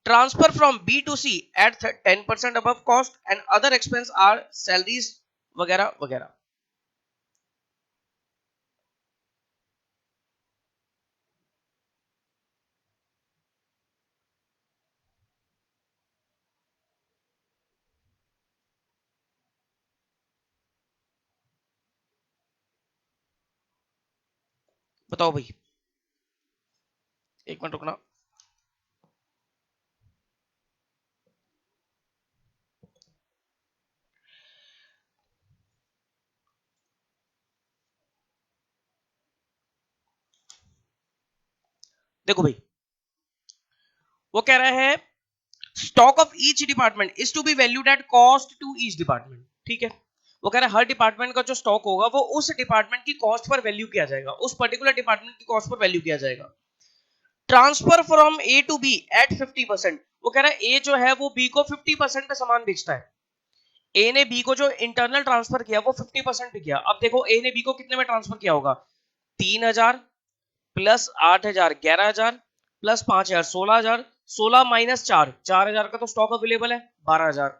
transfer from B to C at 10% above cost, and other expense are salaries वगैरह वगैरह। बताओ भाई, एक minute रुकना। देखो भाई, वो कह रहा है stock of each department is to be valued at cost to each department, ठीक है। वो कह रहा है हर डिपार्टमेंट का जो स्टॉक होगा वो उस डिपार्टमेंट की कॉस्ट पर वैल्यू किया जाएगा, उस पर्टिकुलर डिपार्टमेंट की कॉस्ट पर वैल्यू किया जाएगा। Transfer from A to B at 50%, वो कह रहा है ए जो है वो बी को 50% पे सामान बेचता है। ए ने बी को जो इंटरनल ट्रांसफर किया वो 50% पे किया। अब देखो ए ने बी को कितने में ट्रांसफर किया होगा, 3000 प्लस 8000 11000 प्लस 5000 16000, 16 माइनस 4 4000 का तो स्टॉक अवेलेबल है 12000।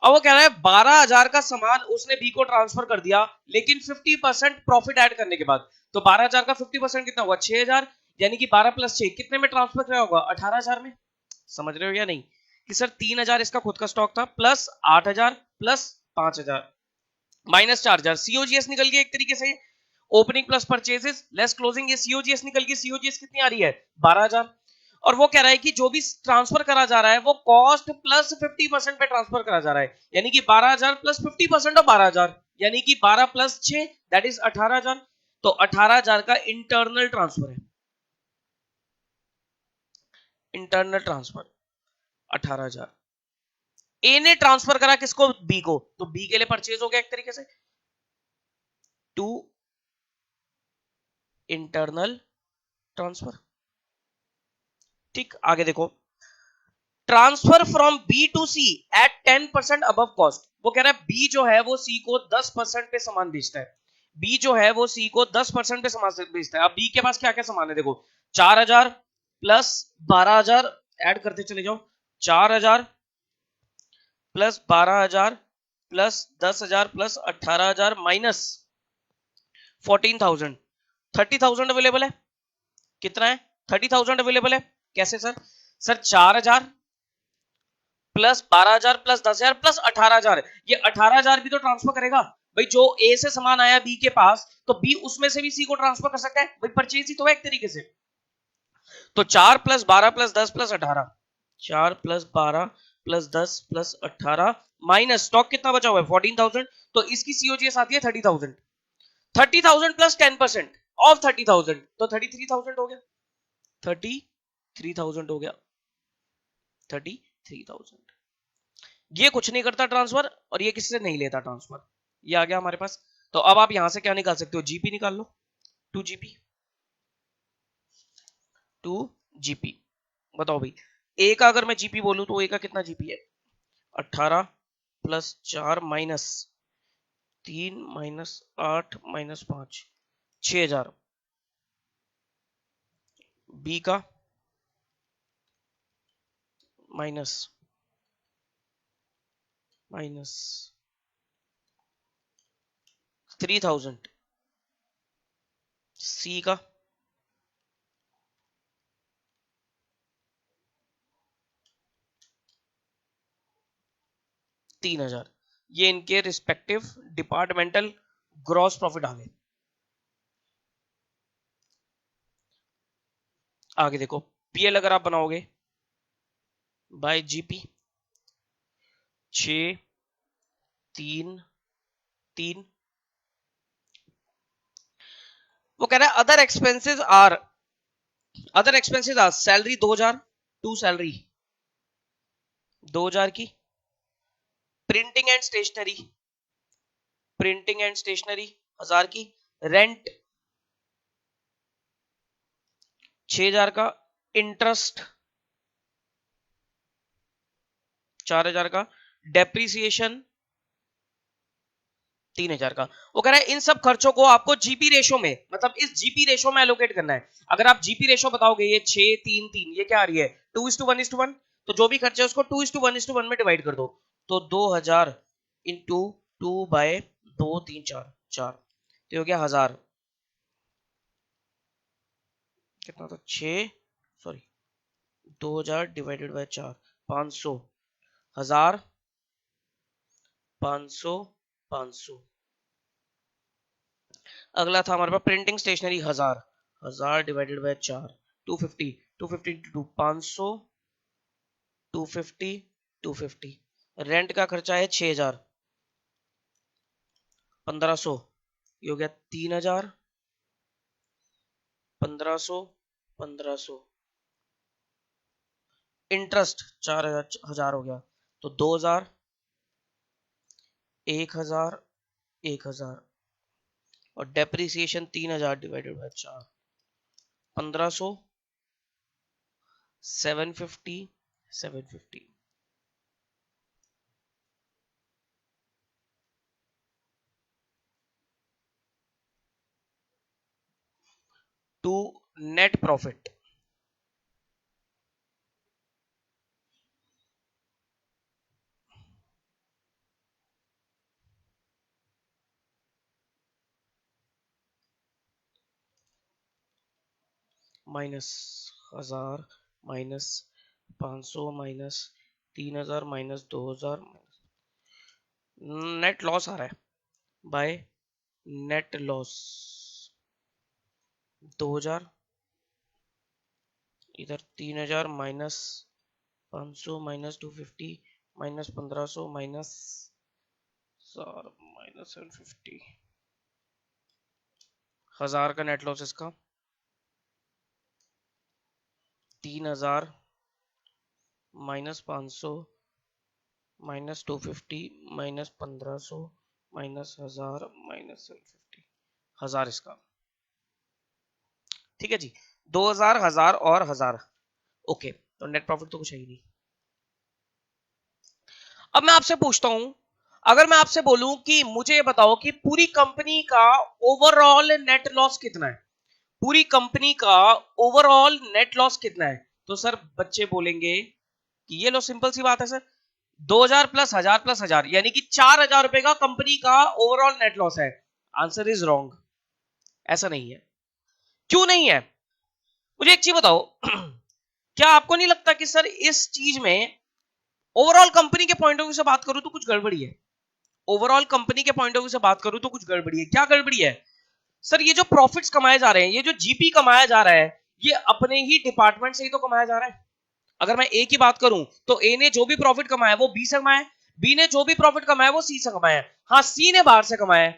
अब वो कह रहा है 12000 का सामान उसने बी को ट्रांसफर कर दिया, लेकिन 50% प्रॉफिट ऐड करने के बाद। तो 12000 का 50% कितना होगा, 6000, यानी कि 12 प्लस 6 कितने में ट्रांसफर किया होगा, 18000 में। समझ रहे हो या नहीं कि सर 3000 इसका खुद का स्टॉक था, प्लस 8000 प्लस 5000 माइनस 4000, सीओजीएस निकल गया एक तरीके से, opening plus purchases less closing, ये सीओजीएस निकल गई। सीओजीएस कितनी आ रही है, 12000। और वो कह रहा है कि जो भी ट्रांसफर करा जा रहा है वो कॉस्ट प्लस 50% पे ट्रांसफर करा जा रहा है, यानी कि 12000 प्लस 50% ऑफ 12000, यानी कि 12 प्लस 6 दैट इज 18000। तो 18000 का इंटरनल ट्रांसफर है, इंटरनल ट्रांसफर 18000। ए ने ट्रांसफर करा किसको, बी को, तो बी के लिए परचेज हो गया एक तरीके से, टू इंटरनल ट्रांसफर। ठीक, आगे देखो, transfer from B to C at 10% above cost. वो कह रहा है बी जो है वो सी को 10% पे सामान बेचता है, बी जो है वो सी को 10% पे सामान बेचता है। अब बी के पास क्या क्या सामान है, देखो 4000 प्लस 12000 ऐड करते चले जाओ, 4000 plus 12000 plus 10000 plus 18000 minus 14000, 30000 available है। कितना है, 30000 अवेलेबल है। कैसे sir, sir 4000 plus 12000 plus 10000 plus 18000, ये 18000 भी तो ट्रांसफर करेगा भाई। जो ए से सामान आया बी के पास, तो बी उसमें से भी सी को ट्रांसफर कर सकता है भाई, परचेज ही तो है एक तरीके से। तो 4 plus 12 plus 10 plus 18, 4 plus 12 plus 10 plus 18 minus stock कितना बचा हुआ है 14000, तो इसकी सीओजीएस आती है 30000। 30000 प्लस 10% ऑफ 30000, तो 33000 हो गया, 33000 हो गया, 33000। ये कुछ नहीं करता ट्रांसफर, और ये किसी से नहीं लेता ट्रांसफर। ये आ गया हमारे पास। तो अब आप यहां से क्या निकाल सकते हो, जीपी निकाल लो, 2 जीपी, 2 जीपी। बताओ भाई, ए का अगर मैं जीपी बोलूं तो ए का कितना जीपी है, 18 plus 4 minus 3 minus 8 minus 5, 6000। B का माइनस माइनस 3000, सी का 3000। ये इनके रिस्पेक्टिव डिपार्टमेंटल ग्रॉस प्रॉफिट आ गए। आगे देखो, पीएल अगर आप बनाओगे बाय जीपी 6 3 3, वो कह रहा है other expenses are salary 2000, to salary 2000 की, printing and stationery, printing and stationery 1000 की, रेंट 6000 का, इंटरेस्ट 4000 का, डेप्रीसिएशन 3000 का। वो कह रहा है इन सब खर्चों को आपको जीपी रेशो में, मतलब इस जीपी रेशो में एलोकेट करना है। अगर आप जीपी रेशो बताओगे, ये 6 3 3, ये क्या आ रही है 2:1:1, तो जो भी खर्चे है उसको 2:1:1 में डिवाइड कर दो। तो 2000 इंटू 2/2 3 4 4, तो हो गया 1000, कितना था 6, सॉरी 2000 डिवाइडेड बाय 4, 500, 1000, 500, 500। अगला था हमारे पास printing stationery 1000, 1000 divided by 4, 250, 250 into 500, 250, 250। Rent का खर्चा है 6000, 1500, ये हो गया 3000, 1500, 1500। इंटरेस्ट 4000 हो गया, तो 2000, 1000, 1000 और depreciation 3000 divided by 4, 1500, 750, 750। To net profit, minus 1000 minus 500 minus 3000 minus 2000, net loss आ रहा है बाय नेट लॉस 2000, इधर 3000 minus 500 minus 250 minus 1500 minus minus 750, 1000 का नेट लॉस इसका, 3000 minus 500 minus 250 minus 1500 minus 1000 minus 750, 1000 इसका। ठीक है जी, 2000, 1000 और 1000। ओके, तो नेट प्रॉफिट तो कुछ है ही नहीं। अब मैं आपसे पूछता हूं, अगर मैं आपसे बोलूं कि मुझे ये बताओ कि पूरी कंपनी का ओवरऑल नेट लॉस कितना है, पूरी कंपनी का ओवरऑल नेट लॉस कितना है, तो सर बच्चे बोलेंगे कि ये लो सिंपल सी बात है सर, 2000 प्लस 1000 प्लस 1000 यानी कि 4000 रुपए का कंपनी का ओवरऑल नेट लॉस है। आंसर इज रॉन्ग, ऐसा नहीं है। क्यों नहीं है, मुझे एक चीज बताओ क्या आपको नहीं लगता कि सर इस चीज में ओवरऑल कंपनी के पॉइंट ऑफ व्यू से बात करूं तो कुछ गड़बड़ी है, ओवरऑल कंपनी के पॉइंट ऑफ व्यू से बात करूं तो कुछ गड़बड़ी है। क्या गड़बड़ी है सर, ये जो प्रॉफिट्स कमाए जा रहे हैं, ये जो जीपी कमाया जा रहा है, ये अपने ही डिपार्टमेंट से ही तो कमाया जा रहा है। अगर मैं ए की बात करूं तो ए ने जो भी प्रॉफिट कमाया वो बी से कमाया, बी ने जो भी प्रॉफिट कमाया वो सी से कमाया, हाँ सी ने बाहर से कमाया,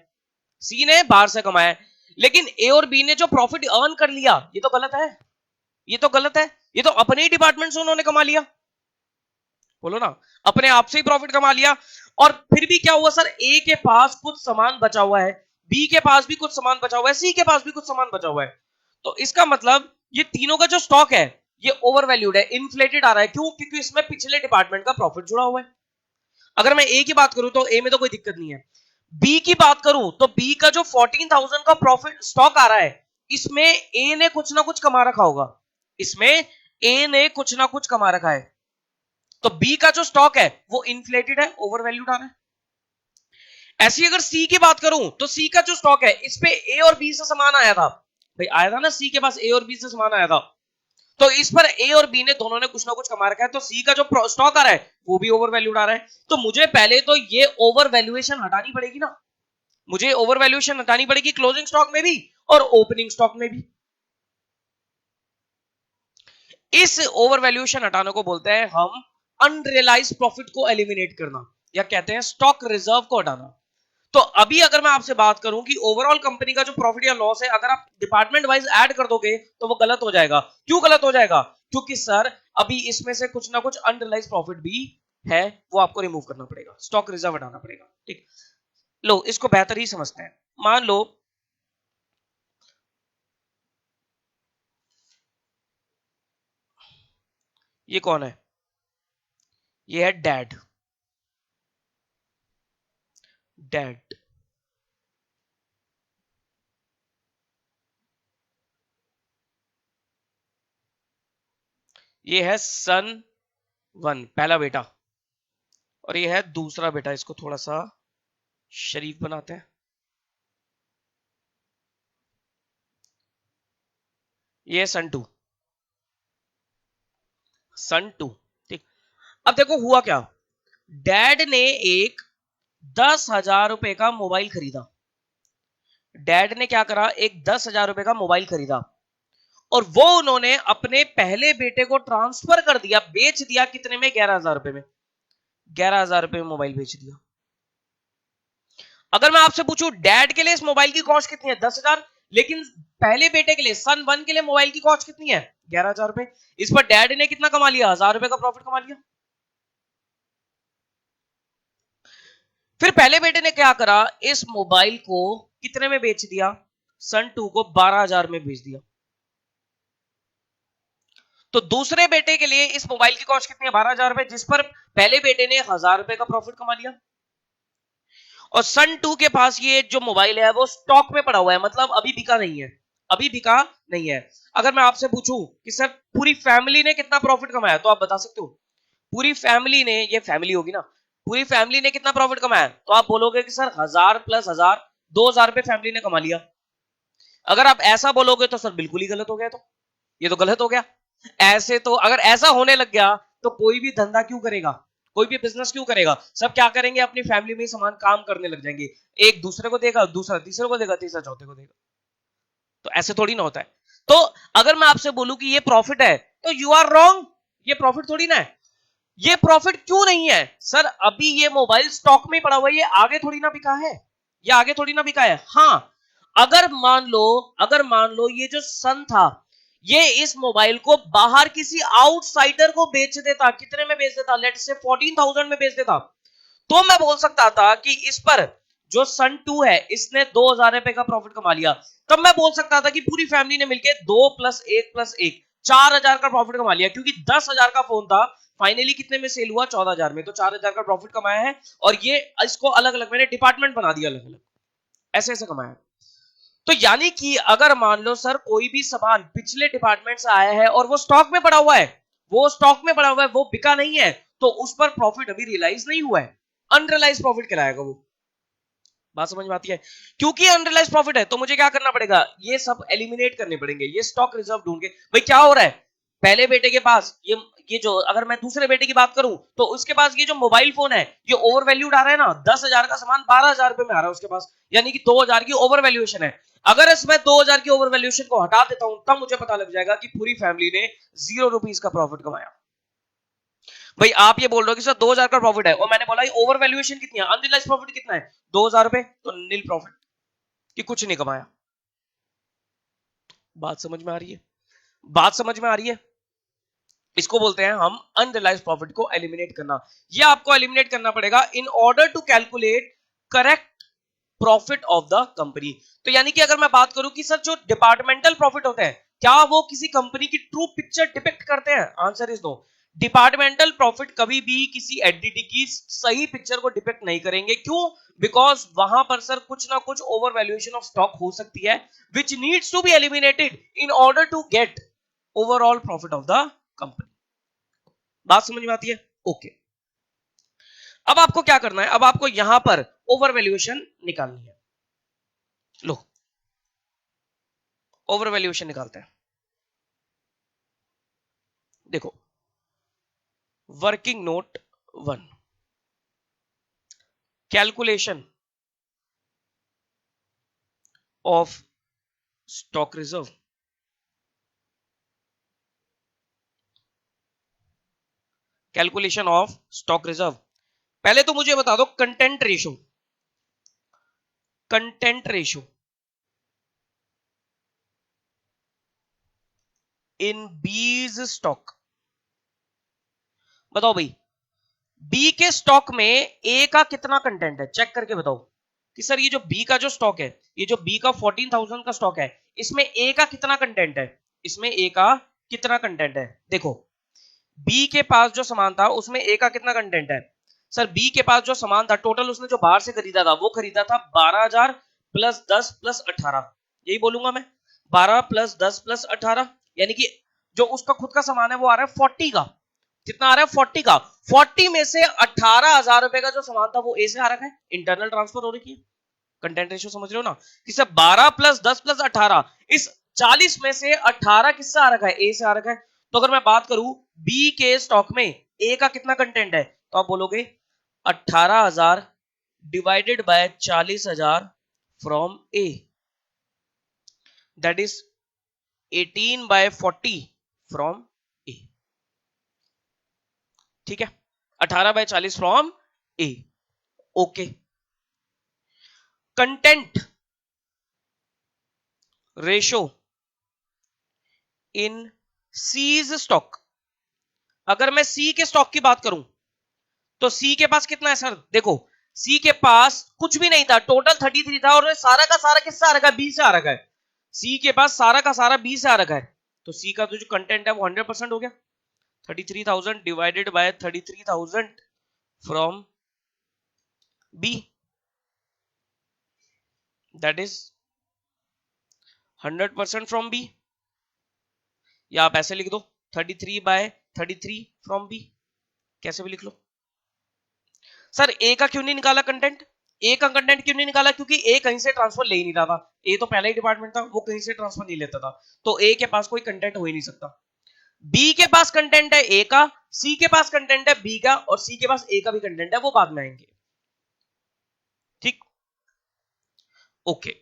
सी ने बाहर से कमाया, लेकिन ए और बी ने जो प्रॉफिट अर्न कर लिया ये तो गलत है, ये तो गलत है, ये तो अपने ही डिपार्टमेंट से उन्होंने कमा लिया। बोलो ना, अपने आप से ही प्रॉफिट कमा लिया। और फिर भी क्या हुआ सर, ए के पास कुछ सामान बचा हुआ है, बी के पास भी कुछ सामान बचा हुआ है, सी के पास भी कुछ सामान बचा हुआ है। तो इसका मतलब ये तीनों का जो स्टॉक है ये ओवर वैल्यूड है, इन्फ्लेटेड आ रहा है। क्यों? क्योंकि इसमें पिछले डिपार्टमेंट का प्रॉफिट जुड़ा हुआ है। अगर मैं ए की बात करूं तो ए में तो कोई दिक्कत नहीं है, बी की बात करूं तो बी का जो 14,000 का प्रॉफिट स्टॉक आ रहा है, इसमें ए ने कुछ ना कुछ कमा रखा होगा, इसमें ए ने कुछ ना कुछ कमा रखा है। तो बी का जो स्टॉक है वो इन्फ्लेटेड है, ओवर वैल्यूड आ रहा है। ऐसी अगर सी की बात करूं तो सी का जो स्टॉक है इस पे ए और बी से सामान आया था, भाई आया था ना, सी के पास ए और बी से सामान आया था, तो इस पर ए और बी ने दोनों ने कुछ ना कुछ कमा रखा है, तो सी का जो स्टॉक आ रहा है वो भी ओवर वैल्यूड आ रहा है। तो मुझे पहले तो ये ओवर वैल्यूएशन हटानी पड़ेगी ना, मुझे ओवर वैल्यूएशन हटानी पड़ेगी क्लोजिंग स्टॉक में भी और ओपनिंग स्टॉक में भी। इस ओवर वैल्यूएशन हटाने को बोलते हैं हम अनरियलाइज प्रॉफिट को एलिमिनेट करना, या कहते हैं स्टॉक रिजर्व को हटाना। तो अभी अगर मैं आपसे बात करूं कि ओवरऑल कंपनी का जो प्रॉफिट या लॉस है अगर आप डिपार्टमेंट वाइज ऐड कर दोगे तो वो गलत हो जाएगा। क्यों गलत हो जाएगा? क्योंकि सर अभी इसमें से कुछ ना कुछ अनरियलाइज प्रॉफिट भी है, वो आपको रिमूव करना पड़ेगा, स्टॉक रिजर्व हटाना पड़ेगा। ठीक, लो इसको बेहतर ही समझते हैं। मान लो ये कौन है, ये है डैड, डैड, ये है सन वन, पहला बेटा, और ये है दूसरा बेटा, इसको थोड़ा सा शरीफ बनाते हैं, ये है सन टू, सन टू। ठीक, अब देखो हुआ क्या, डैड ने एक 10,000 रुपए का मोबाइल खरीदा, डैड ने क्या करा, एक 10,000 रुपए का मोबाइल खरीदा और वो उन्होंने अपने पहले बेटे को ट्रांसफर कर दिया, बेच दिया कितने में, 11,000 रुपए में, 11,000 रुपए में मोबाइल बेच दिया। अगर मैं आपसे पूछूं डैड के लिए इस मोबाइल की कॉस्ट कितनी है, 10,000, लेकिन पहले बेटे के लिए सन वन के लिए मोबाइल की कॉस्ट कितनी है, 11,000 रुपए। इस पर डैड ने कितना कमा लिया, 1,000 रुपए का प्रॉफिट कमा लिया। फिर पहले बेटे ने क्या करा, इस मोबाइल को कितने में बेच दिया, सन 2 को 12,000 में बेच दिया। तो दूसरे बेटे के लिए इस मोबाइल की कॉस्ट कितनी है, 12,000 रुपए, जिस पर पहले बेटे ने 1,000 रुपए का प्रॉफिट कमा लिया। और सन 2 के पास ये जो मोबाइल है वो स्टॉक में पड़ा हुआ है, मतलब अभी बिका नहीं है, अभी बिका नहीं है। अगर मैं आपसे पूछूं कि सर पूरी फैमिली ने कितना प्रॉफिट कमाया, तो आप बता सकते हो? पूरी फैमिली ने, ये फैमिली होगी ना, पूरी फैमिली ने कितना प्रॉफिट कमाया, तो आप बोलोगे कि सर 1,000 प्लस 1,000, 2,000 रुपए फैमिली ने कमा लिया। अगर आप ऐसा बोलोगे तो सर बिल्कुल ही गलत हो गया, तो ये तो गलत हो गया। ऐसे तो अगर ऐसा होने लग गया तो कोई भी धंधा क्यों करेगा, कोई भी बिजनेस क्यों करेगा, सब क्या करेंगे, अपनी फैमिली में समान काम करने लग जाएंगे। एक दूसरे को देगा, दूसरा तीसरे को देगा, तीसरा चौथे को देगा। तो ऐसे थोड़ी ना होता है। तो अगर मैं आपसे बोलूं कि ये प्रॉफिट है, तो यू आर रॉन्ग, ये प्रॉफिट थोड़ी ना है। ये प्रॉफिट क्यों नहीं है सर, अभी ये मोबाइल स्टॉक में पड़ा हुआ है, ये आगे थोड़ी ना बिका है, ये आगे थोड़ी ना बिका है। हाँ, अगर मान लो, अगर मान लो ये जो सन था, ये इस मोबाइल को बाहर किसी आउटसाइडर को बेच देता, कितने में बेच देता, लेट्स से 14,000 में बेच देता, तो मैं बोल सकता था कि इस पर जो सन 2 है इसने 2,000 रुपए का प्रॉफिट कमा लिया। तब मैं बोल सकता था कि पूरी फैमिली ने मिलकर 2+1+1 4,000 का प्रॉफिट कमा लिया, क्योंकि 10,000 का फोन था, फाइनली कितने में सेल हुआ, 14,000 में, तो 4,000 का प्रॉफिट कमाया है। और ये इसको अलग अलग मैंने डिपार्टमेंट बना दिया, अलग अलग ऐसे ऐसे कमाया। तो यानी कि अगर मान लो सर कोई भी सामान पिछले डिपार्टमेंट से आया है और वो स्टॉक में पड़ा हुआ है, वो स्टॉक में पड़ा हुआ है, वो बिका नहीं है, तो उस पर प्रॉफिट अभी रियलाइज नहीं हुआ है, अनरियलाइज प्रॉफिट कहलाएगा वो। बात समझ में आती है? क्योंकि अनरियलाइज प्रॉफिट है तो मुझे क्या करना पड़ेगा, ये सब एलिमिनेट करने पड़ेंगे, ये स्टॉक रिजर्व ढूंढ के। भाई क्या हो रहा है, पहले बेटे के पास ये जो, अगर मैं दूसरे बेटे की बात करूं तो उसके पास ये जो मोबाइल फोन है ये ओवर वैल्यूड आ रहा है ना, 10,000 का सामान 12,000 रुपए में आ रहा है उसके पास, यानी कि 2,000 की ओवर वैल्यूएशन है। अगर इसमें 2,000 की ओवर वैल्यूएशन को हटा देता हूं तब मुझे पता लग जाएगा कि पूरी फैमिली ने 0 रुपीज का प्रॉफिट कमाया। भाई आप ये बोल रहे हो कि सर 2,000 का प्रॉफिट है, और मैंने बोला ओवर वैल्यूएशन कितनी है, अनरियलाइज्ड प्रॉफिट कितना है, 2,000 रुपए, तो नील प्रॉफिट, कि कुछ नहीं कमाया। बात समझ में आ रही है? बात समझ में आ रही है? इसको बोलते हैं हम अनरियलाइज प्रॉफिट को एलिमिनेट करना। ये आपको एलिमिनेट करना पड़ेगा in order to calculate correct profit of the company. तो यानी कि अगर मैं बात करूं कि सर जो डिपार्टमेंटल प्रॉफिट होते हैं, क्या वो किसी कंपनी की ट्रू पिक्चर डिपिक्ट करते हैं? Answer is no. Departmental profit कभी भी किसी एंटिटी की सही पिक्चर को डिपिक्ट नहीं करेंगे। क्यों? बिकॉज वहां पर सर कुछ ना कुछ ओवर वैल्यूएशन ऑफ स्टॉक हो सकती है, which needs to be eliminated in order to get overall profit of the company. बात समझ में आती है? ओके। अब आपको क्या करना है, अब आपको यहां पर ओवर वैल्यूएशन निकालनी है। लो, ओवर वैल्यूएशन निकालते हैं। देखो, working note 1, calculation of stock reserve, calculation of stock reserve. पहले तो मुझे बता दो कंटेंट रेशो, कंटेंट रेशो इन बीज स्टॉक। बताओ भाई, बी के स्टॉक में ए का कितना कंटेंट है, चेक करके बताओ कि सर ये जो बी का जो स्टॉक है, ये जो बी का 14,000 का स्टॉक है, इसमें ए का कितना कंटेंट है, इसमें ए का कितना कंटेंट है। देखो, बी के पास जो सामान था उसमें ए का कितना कंटेंट है। सर बी के पास जो सामान था टोटल, उसने जो बाहर से खरीदा था वो खरीदा था 12,000 प्लस 10 प्लस 18, यही बोलूंगा मैं, 12 प्लस 10 प्लस 18, यानी कि जो उसका खुद का सामान है वो आ रहा है 40 का। कितना आ रहा है, 40 का। 40 में से 18,000 रुपए का जो सामान था वो ए से आ रखा है, इंटरनल ट्रांसफर हो रही है। कंटेंट रेशियो समझ रहे हो ना, कि सब 12 प्लस 10 प्लस 18, इस 40 में से 18 किससे आ रखा है, ए से आ रखा है। तो अगर मैं बात करूं बी के स्टॉक में ए का कितना कंटेंट है, तो आप बोलोगे 18,000 divided by 40,000 from A, that is 18/40 from A. ठीक है, 18/40 from A. Okay. Content ratio in C's stock, अगर मैं सी के स्टॉक की बात करूं तो सी के पास कितना है सर, देखो सी के पास कुछ भी नहीं था, टोटल 33 था और सारा का सारा किससे आ रखा है, बी से आ रखा है। सी के पास सारा का सारा बी से आ रखा है, तो सी का तो जो कंटेंट है वो 100% हो गया। 33,000 divided by 33,000 from B, that is 100% from B. या आप ऐसे लिख दो 33/33 फ्रॉम बी, कैसे भी लिख लो। सर ए का क्यों नहीं निकाला कंटेंट, ए का कंटेंट क्यों नहीं निकाला, क्योंकि ए कहीं से ट्रांसफर ले ही नहीं रहा था, ए तो पहला ही डिपार्टमेंट था, वो कहीं से ट्रांसफर नहीं लेता था, तो ए के पास कोई कंटेंट हो ही नहीं सकता। बी के पास कंटेंट है ए का, सी के पास कंटेंट है बी का, और सी के पास ए का भी कंटेंट है, वो बाद में आएंगे। ठीक, ओके।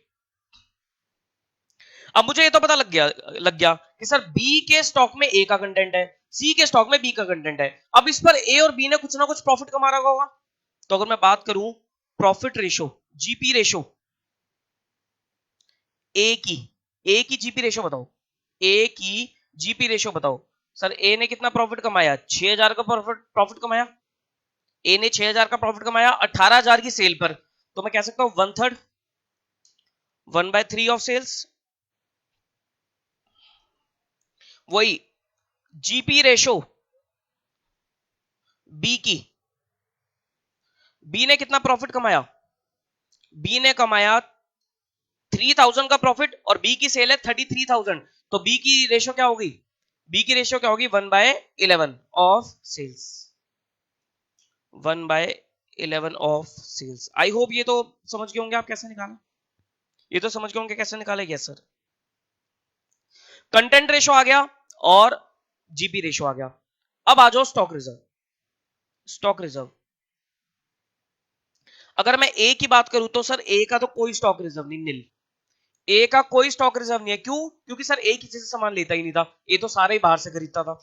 अब मुझे ये तो पता लग गया कि सर बी के स्टॉक में ए का कंटेंट है, सी के स्टॉक में बी का कंटेंट है। अब इस पर ए और बी ने कुछ ना कुछ प्रॉफिट कमा रखा होगा। तो अगर मैं बात करूं प्रॉफिट रेशो, जीपी रेशो, ए की जीपी रेशो बताओ, ए की जीपी रेशो बताओ। सर ए ने कितना प्रॉफिट कमाया, 6,000 का प्रॉफिट कमाया। ए ने 6,000 का प्रॉफिट कमाया 18,000 की सेल पर, तो मैं कह सकता हूं 1/3, 1/3 ऑफ सेल्स। वही जीपी रेशो बी की, बी ने कितना प्रॉफिट कमाया, बी ने कमाया 3,000 का प्रॉफिट और बी की सेल है 33,000, तो बी की रेशो क्या होगी, बी की रेशो क्या होगी 1/11 of sales, 1/11 of sales. I hope ये तो समझ गए होंगे आप कैसे निकाला, ये तो समझ गए होंगे कैसे निकाला। यस सर, कंटेंट रेशो आ गया और जीपी रेशो आ गया। अब आ जाओ स्टॉक रिजर्व। स्टॉक रिजर्व अगर मैं ए की बात करूं तो सर ए का तो कोई स्टॉक रिजर्व नहीं, नील। ए का कोई स्टॉक रिजर्व नहीं है, क्यों, क्योंकि सर ए किसी से सामान लेता ही नहीं था, ए तो सारे ही बाहर से खरीदता था।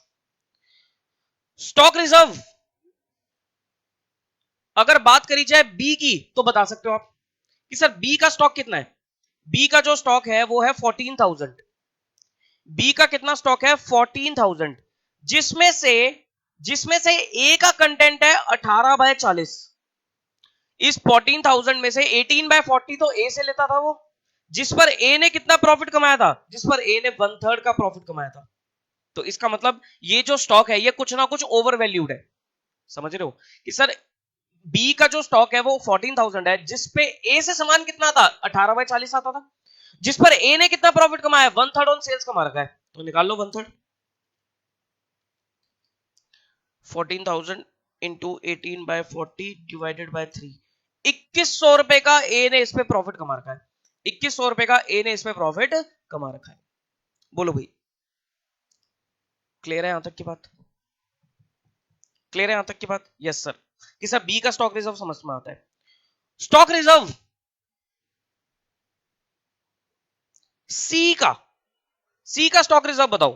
स्टॉक रिजर्व अगर बात करी जाए बी की तो बता सकते हो आप कि सर बी का स्टॉक कितना है। बी का जो स्टॉक है वो है 14,000। बी का कितना स्टॉक है 14,000, जिसमें से ए का कंटेंट है 18/40। इस 14,000 में से 18/40 तो ए से लेता था वो, जिस पर ए ने कितना प्रॉफिट कमाया था, जिस पर ए ने 1/3 का प्रॉफिट कमाया था। तो इसका मतलब ये जो स्टॉक है ये कुछ ना कुछ ओवर वैल्यूड है। समझ रहे हो कि सर बी का जो स्टॉक है वो 14,000 है, जिसपे ए से सामान कितना था 18/40 आता था, जिस पर ए ने कितना प्रॉफिट कमाया 1/3 ऑन सेल्स कमा रखा है, तो निकाल लो 1/3। 14,000 इंटू 18/40 डिवाइडेड बाय 3, 2100 रुपए का ए ने इस पे प्रॉफिट कमा रखा है। 2100 रुपए का ए ने इस पे प्रॉफिट कमा रखा है। बोलो भाई, क्लियर है यहां तक की बात, क्लियर है यहां तक की बात। यस सर, कि सर बी का स्टॉक रिजर्व समझ में आता है। स्टॉक रिजर्व सी का, सी का स्टॉक रिजर्व बताओ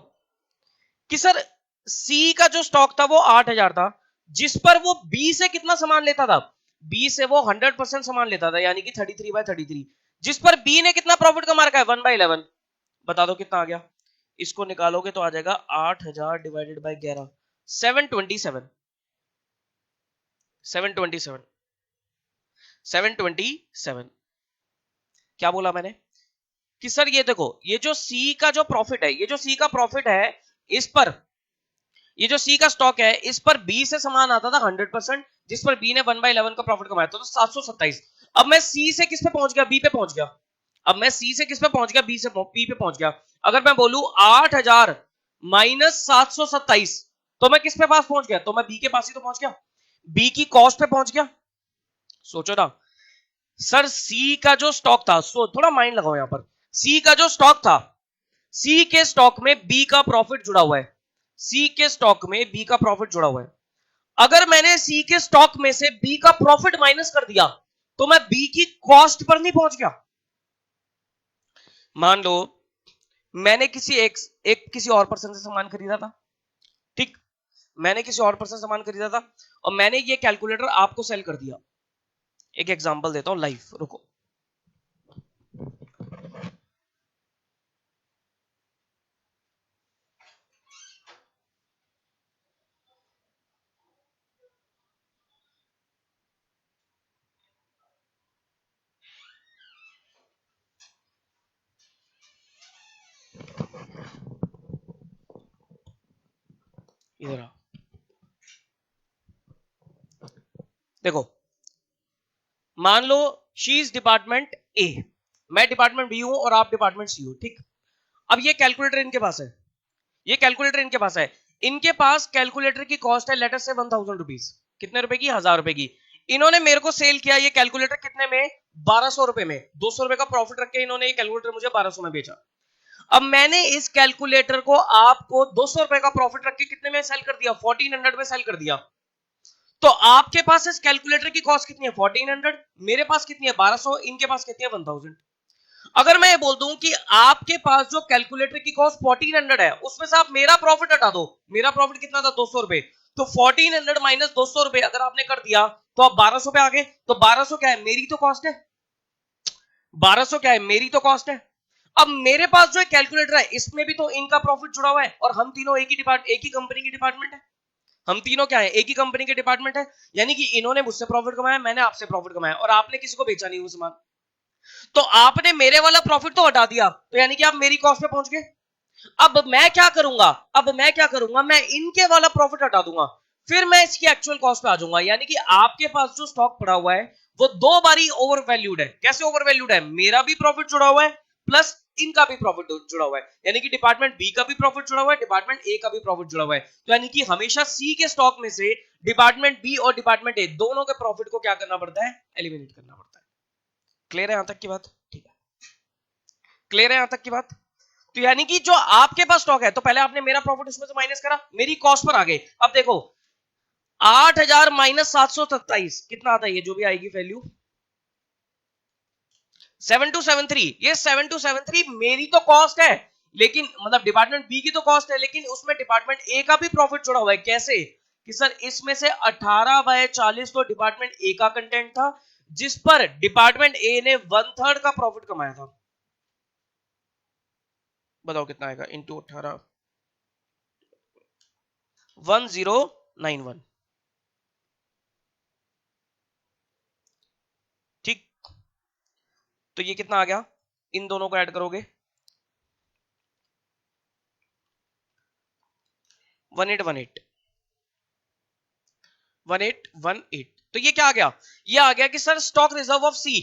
कि सर सी का जो स्टॉक था वो 8,000 था, जिस पर वो बी से कितना सामान लेता था, बी से वो 100% सामान लेता था, यानी कि 33/33, जिस पर बी ने कितना प्रॉफिट कमा रखा है 1/11। बता दो कितना आ गया, इसको निकालोगे तो आ जाएगा 8,000 डिवाइडेड बाय 11, 727, 727, 727। क्या बोला मैंने कि सर ये देखो, ये जो सी का जो प्रॉफिट है, ये जो सी का प्रॉफिट है, इस पर ये जो सी का स्टॉक है इस पर बी से सामान आता था 100%, जिस पर बी ने 1/11 का प्रॉफिट कमाया था, तो 727। अब मैं सी से किस पे पहुंच गया, बी पे पहुंच गया। अब मैं सी से किस पे पहुंच गया, बी से बी पे पहुंच गया। अगर मैं बोलूं 8,000 माइनस 727, तो मैं किस पे पास पहुंच गया, तो मैं बी के पास ही तो पहुंच गया, बी की कॉस्ट पे पहुंच गया। सोचो ना सर, सी का जो स्टॉक था, थोड़ा माइंड लगाओ यहां पर, सी का जो स्टॉक था, सी के स्टॉक में बी का प्रॉफिट जुड़ा हुआ है, सी के स्टॉक में बी का प्रॉफिट जुड़ा हुआ है। अगर मैंने सी के स्टॉक में से बी का प्रॉफिट माइनस कर दिया तो मैं बी की कॉस्ट पर नहीं पहुंच गया। मान लो मैंने एक किसी और पर्सन से सामान खरीदा था, ठीक, मैंने किसी और पर्सन से सामान खरीदा था और मैंने ये कैलकुलेटर आपको सेल कर दिया। एक एग्जांपल देता हूं लाइव, रुको। इधर आओ, देखो मान लो शी इज डिपार्टमेंट ए, मैं डिपार्टमेंट बी हूं और आप डिपार्टमेंट सी हो, ठीक। अब ये कैलकुलेटर इनके पास है, ये कैलकुलेटर इनके पास है, इनके पास कैलकुलेटर की कॉस्ट है लेटर से 1000 रुपीज, कितने रुपए की, 1000 रुपए की। इन्होंने मेरे को सेल किया ये कैलकुलेटर कितने में, 1200 रुपए में, 200 रुपए का प्रॉफिट रख के इन्होंने ये कैलकुलेटर मुझे 1200 में बेचा। अब मैंने इस कैलकुलेटर को आपको 200 रुपए का प्रॉफिट रख के कितने में सेल कर दिया, 1400 में सेल कर दिया। तो आपके पास इस कैलकुलेटर की कॉस्ट कितनी है, 1400, मेरे पास कितनी है, 1200, इनके पास कितनी है, 1000। अगर मैं ये बोल दूं कि आपके पास जो कैलकुलेटर की कॉस्ट 1400 है, उसमें से आप मेरा प्रॉफिट हटा दो, मेरा प्रॉफिट कितना था, 200 रुपए, तो 1400 माइनस 200 रुपए अगर आपने कर दिया तो आप 1200 पे आ गए। तो 1200 क्या है, मेरी तो कॉस्ट है, 1200 क्या है, मेरी तो कॉस्ट है। अब मेरे पास जो कैलकुलेटर है इसमें भी तो इनका प्रॉफिट जुड़ा हुआ है, और हम तीनों एक ही कंपनी की डिपार्टमेंट है, हम तीनों क्या है, एक ही कंपनी के डिपार्टमेंट है। यानी कि इन्होंने मुझसे प्रॉफिट कमाया, मैंने आपसे प्रॉफिट कमाया, और आपने किसी को बेचा नहीं वो सामान। तो आपने मेरे वाला प्रॉफिट तो हटा दिया, तो यानी कि आप मेरी कॉस्ट पे पहुंच गए। अब मैं क्या करूंगा, मैं इनके वाला प्रॉफिट हटा दूंगा, फिर मैं इसकी एक्चुअल कॉस्ट पे आ जाऊंगा। यानी कि आपके पास जो स्टॉक पड़ा हुआ है वो दो बारी ओवर वैल्यूड है। कैसे ओवर वैल्यूड है, मेरा भी प्रॉफिट जुड़ा हुआ है प्लस इनका भी प्रॉफिट जुड़ा हुआ है, यानी कि डिपार्टमेंट बी का भी प्रॉफिट जुड़ा हुआ है, डिपार्टमेंट ए का भी प्रॉफिट जुड़ा हुआ है। तो यानी कि हमेशा सी के स्टॉक में से डिपार्टमेंट बी और डिपार्टमेंट ए दोनों के प्रॉफिट को क्या करना पड़ता है, एलिमिनेट करना पड़ता है। क्लियर है यहां तक की बात, ठीक है, क्लियर है यहां तक की बात। तो यानी कि जो आपके पास स्टॉक है, तो पहले आपने मेरा प्रॉफिट उसमें से माइनस करा, मेरी कॉस्ट पर आ गए। अब देखो 8000 माइनस 727 कितना आता है, ये जो भी आएगी वैल्यू 7273, ये 7273 मेरी तो कॉस्ट है, लेकिन मतलब डिपार्टमेंट बी की तो कॉस्ट है, लेकिन उसमें डिपार्टमेंट ए का भी प्रॉफिट जुड़ा हुआ है। कैसे कि सर इसमें से 18/40 तो डिपार्टमेंट ए का कंटेंट था, जिस पर डिपार्टमेंट ए ने 1/3 का प्रॉफिट कमाया था। बताओ कितना आएगा, इंटू 18, 1091, ठीक। तो ये कितना आ गया, इन दोनों को ऐड करोगे 1818, 1818। तो ये क्या आ गया, ये आ गया कि सर स्टॉक रिजर्व ऑफ सी,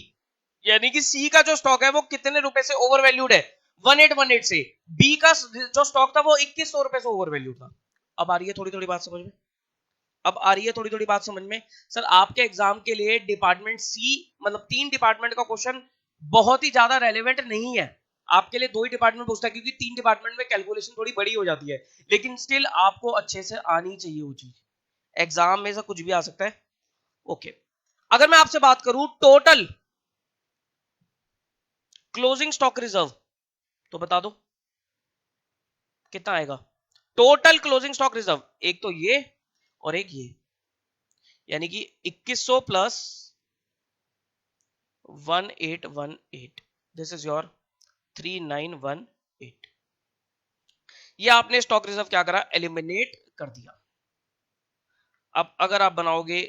यानी कि सी का जो स्टॉक है वो कितने रुपए से ओवर वैल्यूड है, 1818 से। बी का जो स्टॉक था वो 2100 रुपए से ओवर वैल्यूड था। अब आ रही है थोड़ी थोड़ी बात समझ में, अब आ रही है थोड़ी थोड़ी बात समझ में। सर आपके एग्जाम के लिए डिपार्टमेंट सी, मतलब 3 डिपार्टमेंट का क्वेश्चन बहुत ही ज्यादा रेलेवेंट नहीं है। आपके लिए 2 ही डिपार्टमेंट पूछता है, क्योंकि 3 डिपार्टमेंट में कैलकुलेशन थोड़ी बड़ी हो जाती है, लेकिन स्टिल आपको अच्छे से आनी चाहिए वो चीज। एग्जाम में से कुछ भी आ सकता है। ओके, अगर मैं आपसे बात करूं टोटल क्लोजिंग स्टॉक रिजर्व, तो बता दो कितना आएगा, टोटल क्लोजिंग स्टॉक रिजर्व, एक तो ये और एक ये, यानी कि 2100 प्लस 1818, दिस इज योर 3918। ये आपने स्टॉक रिजर्व क्या करा, एलिमिनेट कर दिया। अब अगर आप बनाओगे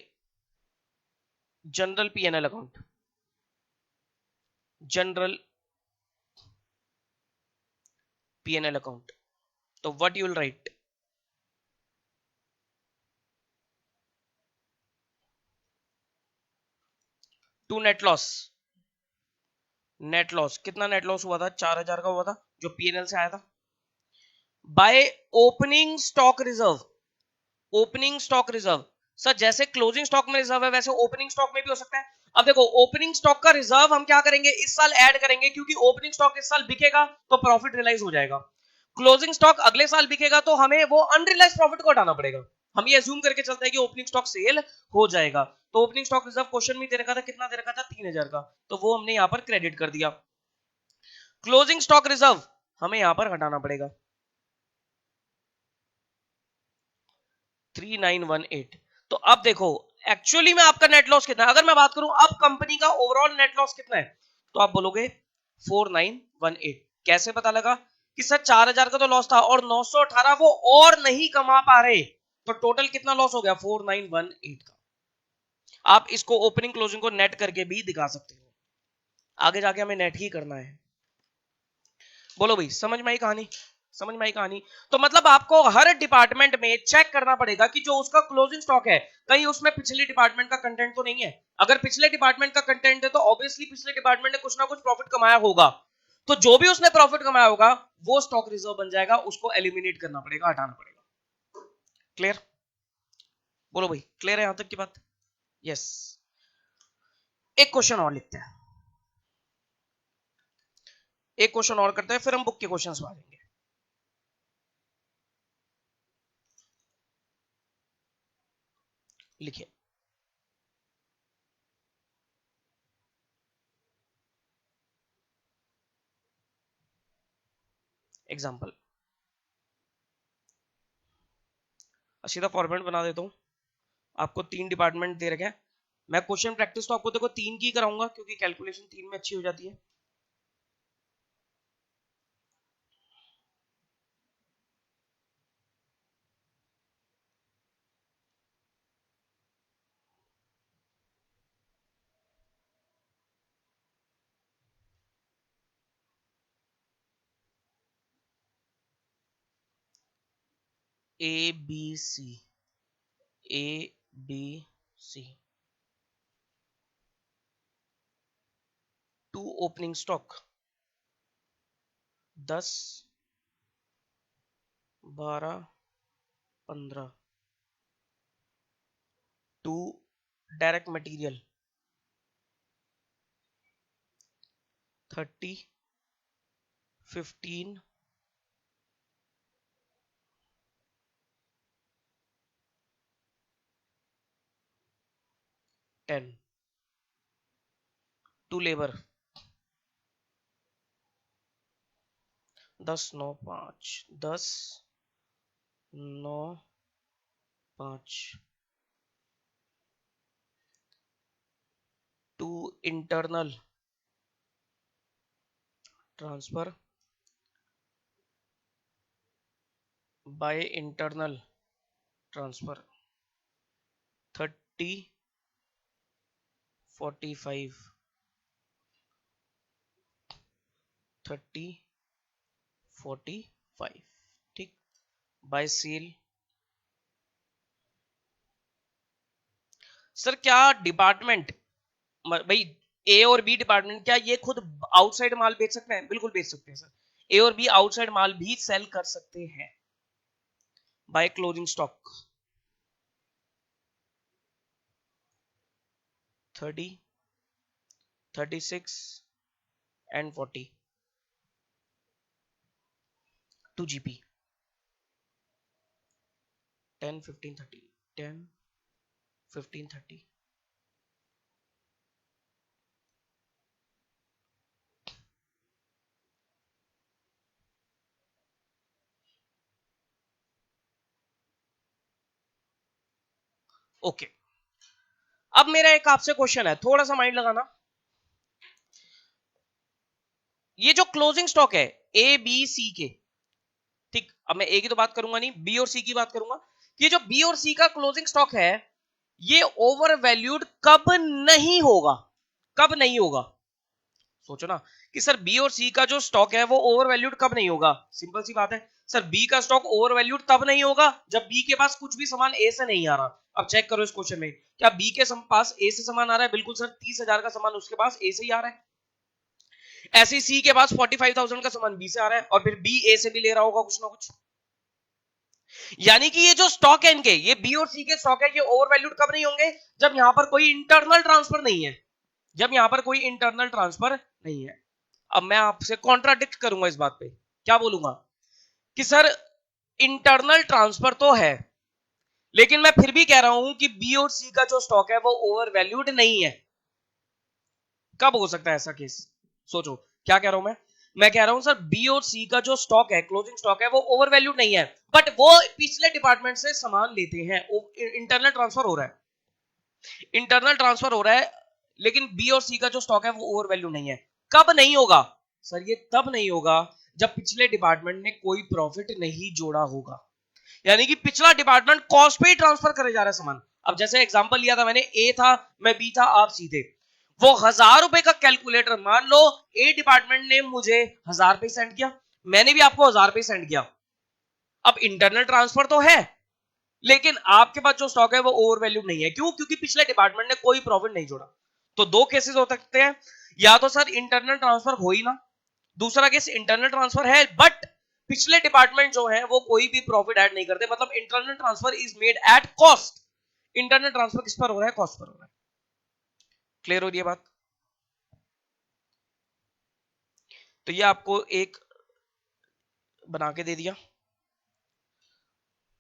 general PNL account, general PNL account, तो what you will write, to net loss, net loss कितना, नेट लॉस हुआ था 4000 का हुआ था जो पीएनएल से आया था, by opening stock reserve, opening stock reserve. Sir जैसे क्लोजिंग स्टॉक में रिजर्व है वैसे ओपनिंग स्टॉक में भी हो सकता है। अब देखो ओपनिंग स्टॉक का रिजर्व हम क्या करेंगे, इस साल ऐड करेंगे, क्योंकि ओपनिंग स्टॉक इस साल बिकेगा तो प्रॉफिट रियलाइज हो जाएगा। क्लोजिंग स्टॉक अगले साल बिकेगा तो हमें वो अनरियलाइज प्रॉफिट को हटाना पड़ेगा। हम ये अज्यूम करके चलते हैं कि ओपनिंग स्टॉक सेल हो जाएगा, तो ओपनिंग स्टॉक रिजर्व क्वेश्चन में दे रखा था, कितना दे रखा था, 3000 का, तो वो हमने यहां पर क्रेडिट कर दिया। क्लोजिंग स्टॉक रिजर्व हमें यहां पर हटाना पड़ेगा 3918। तो अब देखो एक्चुअली में आपका नेट लॉस कितना है, अगर मैं बात करूं अब कंपनी का ओवरऑल नेट लॉस कितना है, तो आप बोलोगे 4918। कैसे पता लगा कि सर 4000 का तो लॉस था और 918 वो और नहीं कमा पा रहे, तो टोटल कितना लॉस हो गया 4918 का। आप इसको ओपनिंग क्लोजिंग को नेट करके भी दिखा सकते हो, आगे जाके हमें नेट ही करना है। बोलो भाई समझ में आई कहानी। समझ में आई कहानी? तो मतलब आपको हर डिपार्टमेंट में चेक करना पड़ेगा कि जो उसका क्लोजिंग स्टॉक है कहीं उसमें पिछले डिपार्टमेंट का कंटेंट तो नहीं है। अगर पिछले डिपार्टमेंट का कंटेंट है तो ऑब्वियसली पिछले डिपार्टमेंट ने कुछ ना कुछ प्रॉफिट कमाया होगा, तो जो भी उसने प्रॉफिट कमाया होगा वो स्टॉक रिजर्व बन जाएगा, उसको एलिमिनेट करना पड़ेगा, हटाना पड़ेगा। क्लियर? बोलो भाई, क्लियर है यहां तक की बात? यस। एक क्वेश्चन और लिखते हैं, एक क्वेश्चन और करते हैं, फिर हम बुक के क्वेश्चंस में आ जाएंगे। लिखिए, एग्जाम्पल सीधा फॉर्मेट बना देता हूं। आपको 3 डिपार्टमेंट दे रखे हैं। मैं क्वेश्चन प्रैक्टिस तो आपको देखो 3 की कराऊंगा क्योंकि कैलकुलेशन 3 में अच्छी हो जाती है। A B C, A B C, 2 opening stock 10 12 15, 2 direct material 30 15 10, 2 labour 10 9 5, 10 9 5, 2 internal transfer by internal transfer 30 45, 30 45, ठीक। By sale. सर क्या डिपार्टमेंट, भाई ए और बी डिपार्टमेंट, क्या ये खुद आउटसाइड माल बेच सकते हैं? बिल्कुल बेच सकते हैं सर। ए और बी आउटसाइड माल भी सेल कर सकते हैं by closing stock 30 36 and 40, 2 GP 10 15 30, 10 15 30। Okay, अब मेरा एक आपसे क्वेश्चन है, थोड़ा सा माइंड लगाना। ये जो क्लोजिंग स्टॉक है ए बी सी के, ठीक, अब मैं ए की तो बात करूंगा नहीं, बी और सी की बात करूंगा। ये जो बी और सी का क्लोजिंग स्टॉक है ये ओवर वैल्यूड कब नहीं होगा? कब नहीं होगा? सोचो ना कि सर बी और सी का जो स्टॉक है वो ओवर वैल्यूड कब नहीं होगा। सिंपल सी बात है सर, बी का स्टॉक ओवर वैल्यूड तब नहीं होगा जब बी के पास कुछ भी सामान ए से नहीं आ रहा। अब चेक करो इस क्वेश्चन में, क्या बी के पास ए से सामान आ रहा है? बिल्कुल सर, 30,000 का सामान उसके पास ए से ही आ रहा है। ऐसे सी के पास 45,000 का सामान बी से आ रहा है और फिर बी ए से भी ले रहा होगा कुछ ना कुछ। यानी कि ये जो स्टॉक है इनके, ये बी और सी के स्टॉक है, ये ओवर वैल्यूड कब नहीं होंगे? जब यहां पर कोई इंटरनल ट्रांसफर नहीं है, जब यहां पर कोई इंटरनल ट्रांसफर नहीं है। अब मैं आपसे कॉन्ट्राडिक्ट करूंगा इस बात पे, क्या बोलूंगा कि सर इंटरनल ट्रांसफर तो है, लेकिन मैं फिर भी कह रहा हूं कि बी और सी का जो स्टॉक है वो ओवर वैल्यूड नहीं है। कब हो सकता है ऐसा केस? सोचो क्या कह रहा हूं मैं कह रहा हूं सर बी और सी का जो स्टॉक है, क्लोजिंग स्टॉक है, वो ओवर वैल्यूड नहीं है, बट वो पिछले डिपार्टमेंट से सामान लेते हैं, इंटरनल ट्रांसफर हो रहा है, इंटरनल ट्रांसफर हो रहा है, लेकिन बी और सी का जो स्टॉक है वो ओवर वैल्यू नहीं है। कब नहीं होगा? सर ये तब नहीं होगा जब पिछले डिपार्टमेंट ने कोई प्रॉफिट नहीं जोड़ा होगा, यानी कि पिछला डिपार्टमेंट कॉस्ट पे ही ट्रांसफर करे जा रहा है सामान। अब जैसे एग्जांपल लिया था मैंने, ए था, मैं बी था, आप सी थे, वो 1000 रुपए का कैलकुलेटर मान लो ए डिपार्टमेंट ने मुझे 1000 रुपए सेंड किया, मैंने भी आपको 1000 रुपए सेंड किया, अब इंटरनल ट्रांसफर तो है लेकिन आपके पास जो स्टॉक है वो ओवर वैल्यूड नहीं है। क्यों? क्योंकि पिछले डिपार्टमेंट ने कोई प्रॉफिट नहीं जोड़ा। तो दो केसेस हो सकते हैं, या तो सर इंटरनल ट्रांसफर हो ही ना, दूसरा केस इंटरनल ट्रांसफर है बट पिछले डिपार्टमेंट जो है वो कोई भी प्रॉफिट ऐड नहीं करते, मतलब internal transfer is made at cost. Internal transfer किस पर हो रहा है? कॉस्ट पर हो रहा है। क्लियर हो रही है बात? तो ये आपको एक बना के दे दिया,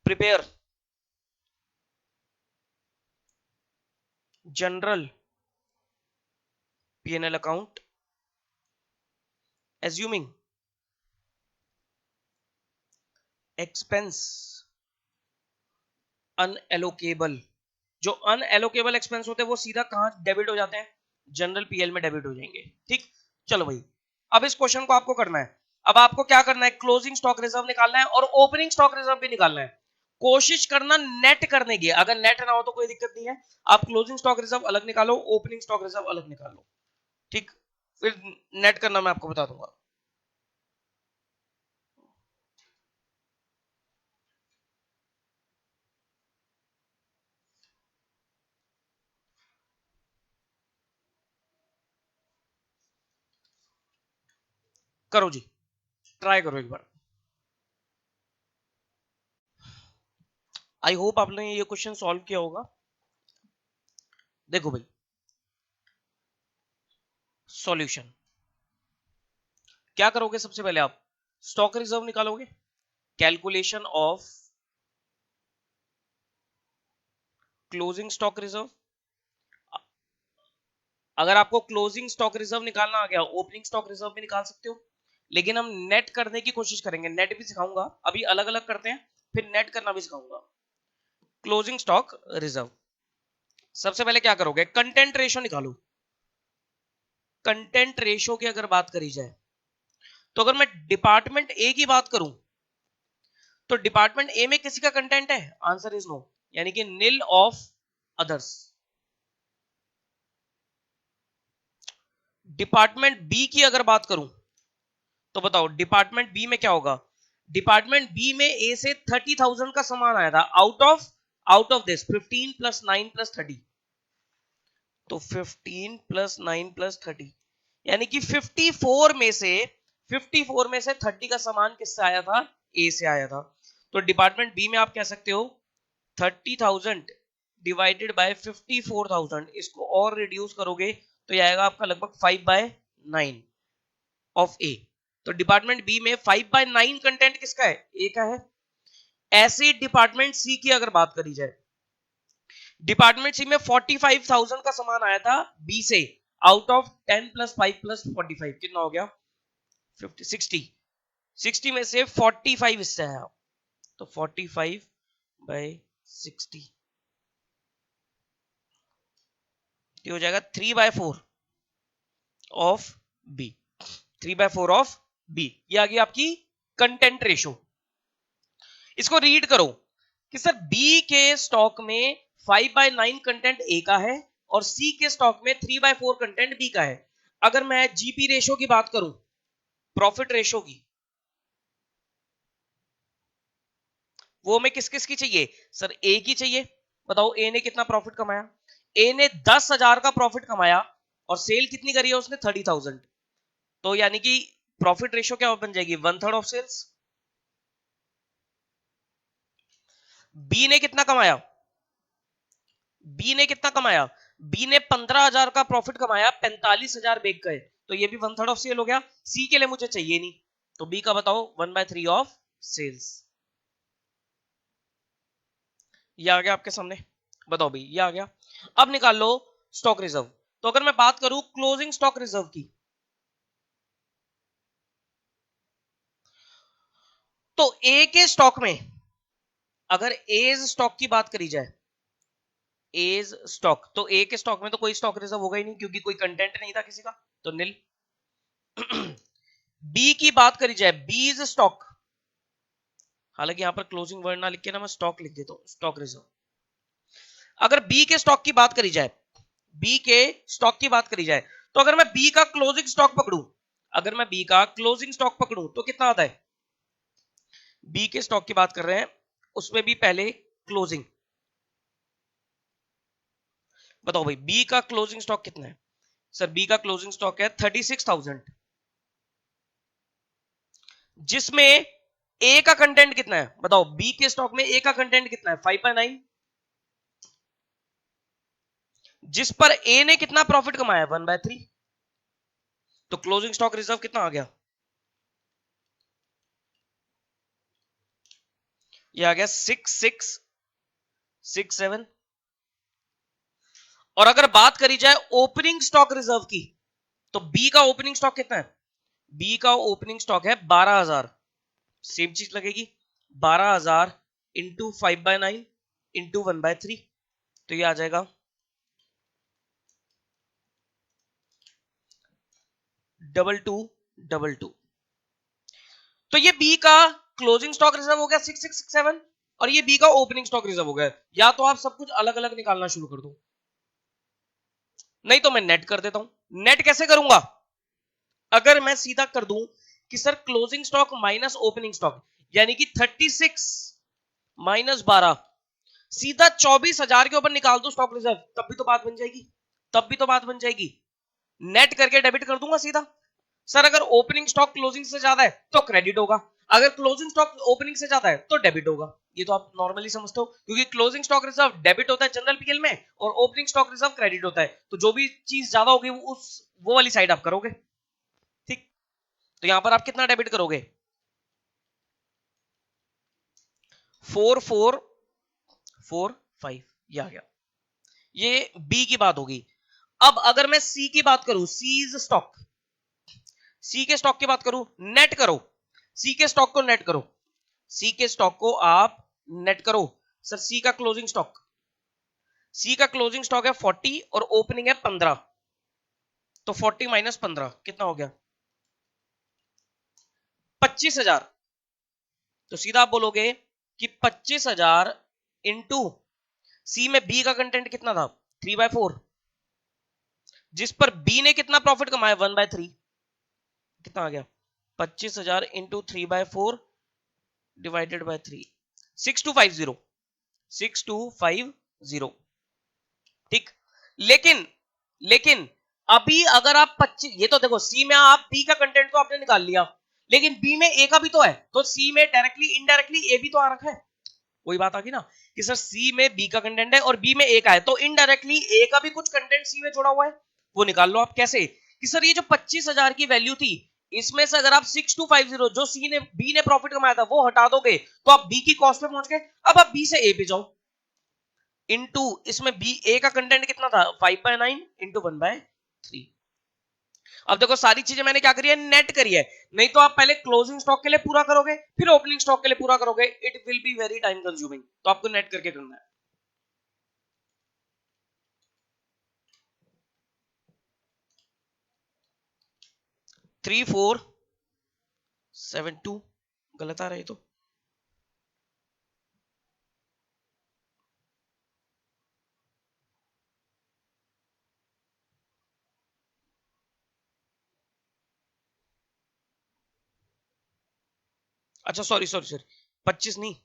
prepare general P&L account assuming expense unallocable। जो अनएलोकेबल एक्सपेंस होते हैं वो सीधा कहां डेबिट हो जाते हैं? जनरल पीएल में डेबिट हो जाएंगे। ठीक, चलो भाई, अब इस क्वेश्चन को आपको करना है। अब आपको क्या करना है? क्लोजिंग स्टॉक रिजर्व निकालना है और ओपनिंग स्टॉक रिजर्व भी निकालना है। कोशिश करना नेट करने की, अगर नेट ना हो तो कोई दिक्कत नहीं है, आप क्लोजिंग स्टॉक रिजर्व अलग निकालो, ओपनिंग स्टॉक रिजर्व अलग निकालो। ठीक, फिर नेट करना मैं आपको बता दूंगा। करो जी, ट्राई करो एक बार। आई होप आपने ये क्वेश्चन सॉल्व किया होगा। देखो भाई, सॉल्यूशन क्या करोगे? सबसे पहले आप स्टॉक रिजर्व निकालोगे, calculation of closing stock reserve. अगर आपको क्लोजिंग स्टॉक रिजर्व निकालना आ गया, ओपनिंग स्टॉक रिजर्व भी निकाल सकते हो, लेकिन हम नेट करने की कोशिश करेंगे। नेट भी सिखाऊंगा, अभी अलग अलग करते हैं, फिर नेट करना भी सिखाऊंगा। क्लोजिंग स्टॉक रिजर्व, सबसे पहले क्या करोगे? कंटेंट रेशो निकालो। कंटेंट रेशो की अगर बात करी जाए तो अगर मैं डिपार्टमेंट ए की बात करूं तो डिपार्टमेंट ए में किसी का कंटेंट है? आंसर इज नो, यानी कि नील ऑफ अदर्स। डिपार्टमेंट बी की अगर बात करूं तो बताओ डिपार्टमेंट बी में क्या होगा? डिपार्टमेंट बी में ए से 30,000 का सामान आया था, out of this 15 plus 9 plus 30। तो 15 प्लस 9 प्लस 30 यानी कि 54 में से 30 का सामान किससे आया था? ए से आया था। तो डिपार्टमेंट बी में आप कह सकते हो 30,000 डिवाइडेड बाय 54,000, इसको और रिड्यूस करोगे तो ये आएगा आपका लगभग 5/9 ऑफ ए। तो डिपार्टमेंट बी में 5/9 कंटेंट किसका है? ए का है। ऐसे डिपार्टमेंट सी की अगर बात करी जाए, डिपार्टमेंट सी में 45,000 का सामान आया था बी से, आउट ऑफ 10 प्लस 5 प्लस 45 कितना हो गया? 60 में से 45 इससे आया, तो 45/60 हो जाएगा 3/4 ऑफ बी। 3/4 ऑफ बी, ये आ गई आपकी कंटेंट रेशो। इसको रीड करो कि सर बी के स्टॉक में 5/9 कंटेंट ए का है और सी के स्टॉक में 3/4 कंटेंट बी का है। अगर मैं जीपी रेशो की बात करूं, प्रॉफिट रेशो की, वो में किस किस की चाहिए? सर ए की चाहिए। बताओ ए ने कितना प्रॉफिट कमाया? ए ने 10,000 का प्रॉफिट कमाया और सेल कितनी करी है उसने? 30,000। तो यानी कि प्रॉफिट रेशो क्या बन जाएगी? 1/3 ऑफ सेल्स। बी ने कितना कमाया? बी ने कितना कमाया? बी ने 15,000 का प्रॉफिट कमाया, 45,000 बेच गए, तो ये भी 1/3 ऑफ सेल हो गया। सी के लिए मुझे चाहिए नहीं, तो बी का बताओ 1/3 ऑफ सेल्स। ये आ गया आपके सामने, बताओ भाई ये आ गया। अब निकाल लो स्टॉक रिजर्व। तो अगर मैं बात करूं क्लोजिंग स्टॉक रिजर्व की, तो ए के स्टॉक में अगर एज स्टॉक की बात करी जाए, एज स्टॉक, तो ए के स्टॉक में तो कोई स्टॉक रिजर्व होगा ही नहीं क्योंकि कोई कंटेंट नहीं था किसी का, तो नील। बी की बात करी जाए, बीज स्टॉक, हालांकि यहां पर क्लोजिंग वर्ड ना लिख के ना मैं स्टॉक लिख देता हूं, स्टॉक रिजर्व। अगर बी के स्टॉक की बात करी जाए, बी के स्टॉक की बात करी जाए, तो अगर मैं बी का क्लोजिंग स्टॉक पकड़ूं, अगर मैं बी का क्लोजिंग स्टॉक पकड़ूं तो कितना आता है, बी के स्टॉक की बात कर रहे हैं, उसमें भी पहले क्लोजिंग, बताओ भाई बी का क्लोजिंग स्टॉक कितना है। सर बी का क्लोजिंग स्टॉक है 36,000, जिसमें ए का कंटेंट कितना है, बताओ बी के स्टॉक में ए का कंटेंट कितना है 5/9, जिस पर ए ने कितना प्रॉफिट कमाया 1/3, तो क्लोजिंग स्टॉक रिजर्व कितना आ गया, ये आ गया 6667। और अगर बात करी जाए ओपनिंग स्टॉक रिजर्व की, तो बी का ओपनिंग स्टॉक कितना है, बी का ओपनिंग स्टॉक है 12,000, सेम चीज लगेगी 12,000 इंटू 5/9 इंटू 1/3, तो ये आ जाएगा 2222। तो ये बी का क्लोजिंग स्टॉक रिजर्व हो गया 6667, और ये बी का ओपनिंग स्टॉक रिजर्व हो गया। या तो आप सब कुछ अलग अलग निकालना शुरू कर दो, नहीं तो मैं नेट कर देता हूं। नेट कैसे करूंगा, अगर मैं सीधा कर दूं कि sir closing stock minus opening stock, यानी कि 36 माइनस 12, सीधा 24,000 के ऊपर निकाल दो स्टॉक रिजर्व, तब भी तो बात बन जाएगी, तब भी तो बात बन जाएगी। नेट करके डेबिट कर दूंगा सीधा। सर अगर ओपनिंग स्टॉक क्लोजिंग से ज्यादा है तो क्रेडिट होगा, अगर क्लोजिंग स्टॉक ओपनिंग से ज्यादा है तो डेबिट होगा। ये तो आप नॉर्मली समझते हो, क्योंकि क्लोजिंग स्टॉक रिजर्व डेबिट होता है जनरल पीएल में, और ओपनिंग स्टॉक रिजर्व क्रेडिट होता है, तो जो भी चीज ज्यादा होगी वो वाली साइड आप करोगे। ठीक, तो यहां पर आप कितना डेबिट करोगे, 4445, ये आ गया। ये बी की बात होगी। अब अगर मैं सी की बात करूं, सीज स्टॉक, सी के स्टॉक की बात करूं, नेट करो, सी के स्टॉक को नेट करो, सी के स्टॉक को आप नेट करो। सर सी का क्लोजिंग स्टॉक, सी का क्लोजिंग स्टॉक है 40 और ओपनिंग है 15, तो 40 माइनस 15 कितना हो गया, 25,000। तो सीधा आप बोलोगे कि 25,000 इंटू, सी में बी का कंटेंट कितना था 3/4, जिस पर बी ने कितना प्रॉफिट कमाया 1/3, कितना आ गया 25,000 इंटू 3/4 डिवाइडेड बाय 3, 6250, 6250। ठीक, लेकिन लेकिन अभी अगर आप 25, ये तो देखो सी में आप बी का कंटेंट तो आपने निकाल लिया, लेकिन बी में ए का भी तो है, तो सी में डायरेक्टली इनडायरेक्टली ए भी तो आ रखा है। वही बात आ गई ना कि सर सी में बी का कंटेंट है और बी में ए का है, तो इनडायरेक्टली ए का भी कुछ कंटेंट सी में जोड़ा हुआ है, वो निकाल लो आप। कैसे कि सर ये जो 25,000 की वैल्यू थी, इसमें से अगर आप 6250 जो सी ने बी ने प्रॉफिट कमाया था वो हटा दोगे, तो आप बी की कॉस्ट पे पहुंच गए। अब आप बी से ए पे जाओ, इंटू इसमें बी ए का कंटेंट कितना था 5/9 इंटू 1/3। अब देखो सारी चीजें मैंने क्या करी है, नेट करी है। नहीं तो आप पहले क्लोजिंग स्टॉक के लिए पूरा करोगे, फिर ओपनिंग स्टॉक के लिए पूरा करोगे, it will be very time consuming, तो आपको नेट करके करना है। 3472 गलत आ रहा है तो, अच्छा सॉरी सॉरी सॉरी, 25 नहीं,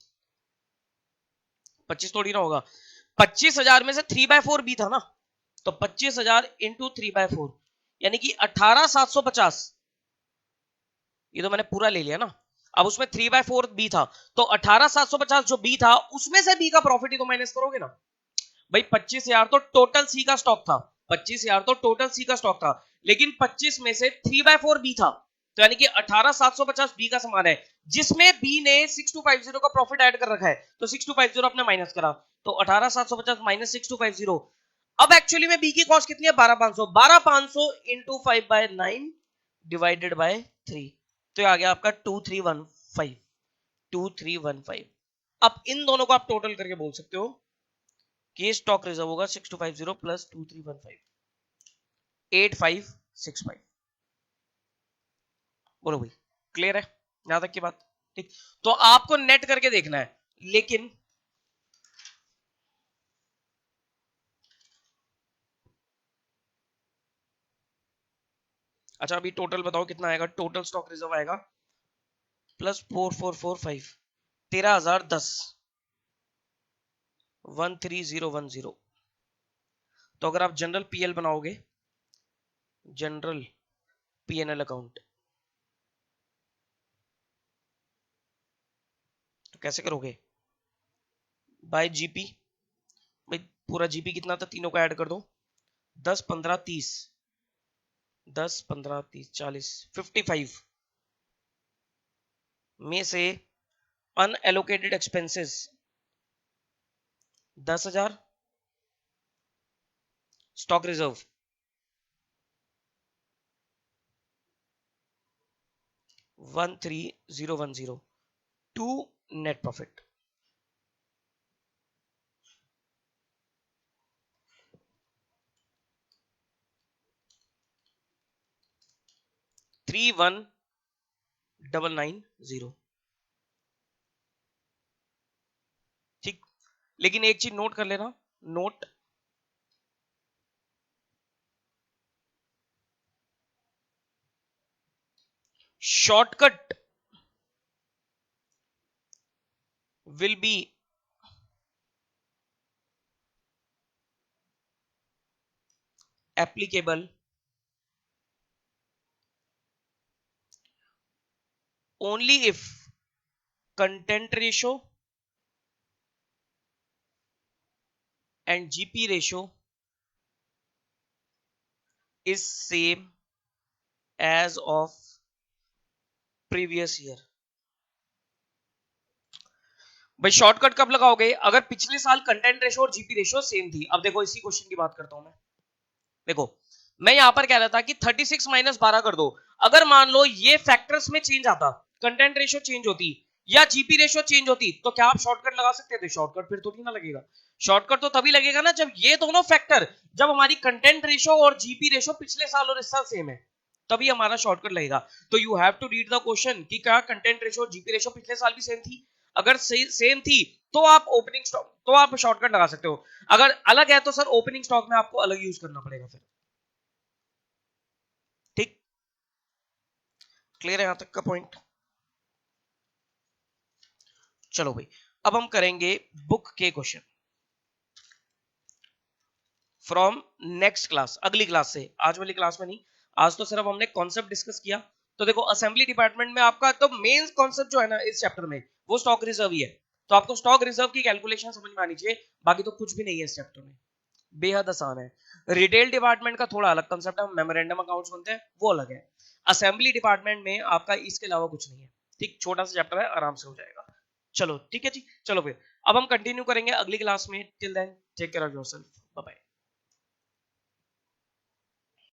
25 थोड़ी ना होगा, 25,000 में से 3/4 भी था ना, तो 25,000 इंटू 3/4 यानी कि 18,750, ये तो मैंने पूरा ले लिया ना। अब उसमें 3/4 बी था, तो 18,750 जो बी था उसमें से बी का प्रॉफिट ही तो माइनस करोगे ना भाई। 25,000 तो टोटल सी का स्टॉक था, 25,000 तो टोटल सी का स्टॉक था, लेकिन 25 में से 3/4 बी था, तो यानी कि 18,750 बी का सामान है, जिसमें बी ने 6250 का प्रॉफिट ऐड कर रखा है, तो 6250 अपने माइनस करा, तो 18,750 माइनस 6250। अब एक्चुअली में बी की कॉस्ट कितनी है 12,500, 12,500 इंटू 5/9 डिवाइडेड बाय 3, तो ये आ गया आपका 2315, 2315। अब इन दोनों को आप टोटल करके बोल सकते हो कि स्टॉक रिजर्व होगा 6250 प्लस 2315, 8565। बोलो भाई, क्लियर है यहां तक की बात। ठीक, तो आपको नेट करके देखना है, लेकिन अच्छा अभी टोटल बताओ कितना आएगा, टोटल स्टॉक रिजर्व आएगा प्लस 4445, 13010, 13010। तो अगर आप जनरल पीएल बनाओगे, जनरल पीएनएल अकाउंट, तो कैसे करोगे, बाय जीपी। भाई पूरा जीपी कितना था, तीनों को ऐड कर दो, 10 15 30, 10 15 30 40, 55 में से unallocated expenses 10,000, stock reserve 13010, to net profit. Three one double 990। ठीक, लेकिन एक चीज नोट कर लेना, note shortcut will be applicable only if content ratio and GP ratio is same as of previous year। भाई शॉर्टकट कब लगाओगे, अगर पिछले साल कंटेंट रेशो और जीपी रेशो सेम थी। अब देखो इसी क्वेश्चन की बात करता हूं मैं, देखो मैं यहां पर कह रहा था कि 36 माइनस 12 कर दो। अगर मान लो ये फैक्टर्स में चेंज आता, कंटेंट रेशियो चेंज होती या जीपी रेशियो चेंज होती, तो क्या आप शॉर्टकट लगा सकते थे, शॉर्टकट फिर थोड़ी ना लगेगा। शॉर्टकट तो तभी लगेगा ना जब ये दोनों फैक्टर, जब हमारी कंटेंट रेशियो और जीपी रेशियो पिछले साल और इस साल सेम है, तभी हमारा शॉर्टकट लगेगा। तो you have to read the question कि क्या कंटेंट रेशियो और जीपी रेशियो पिछले साल भी सेम थी। अगर सेम थी तो आप ओपनिंग स्टॉक, तो आप शॉर्टकट लगा सकते हो। अगर अलग है तो सर ओपनिंग स्टॉक में आपको अलग यूज करना पड़ेगा फिर। ठीक, क्लियर है यहां तक का पॉइंट। चलो भाई अब हम करेंगे बुक के क्वेश्चन फ्रॉम नेक्स्ट क्लास, अगली क्लास से, आज वाली क्लास में नहीं। आज तो सिर्फ हमने कॉन्सेप्ट डिस्कस किया। तो देखो असेंबली डिपार्टमेंट में आपका तो मेन कॉन्सेप्ट जो है ना इस चैप्टर में, वो स्टॉक रिजर्व ही है। तो आपको स्टॉक रिजर्व की कैलकुलेशन समझ में आनी चाहिए, बाकी तो कुछ भी नहीं है इस चैप्टर में, बेहद आसान है। रिटेल डिपार्टमेंट का थोड़ा अलग कंसेप्ट है, मेमोरेंडम अकाउंट्स बनते हैं, वो अलग है। असेंबली डिपार्टमेंट में आपका इसके अलावा कुछ नहीं है। ठीक, छोटा सा चैप्टर है, आराम से हो जाएगा। चलो ठीक है जी, चलो फिर अब हम कंटिन्यू करेंगे अगली क्लास में। Till then take care of yourself.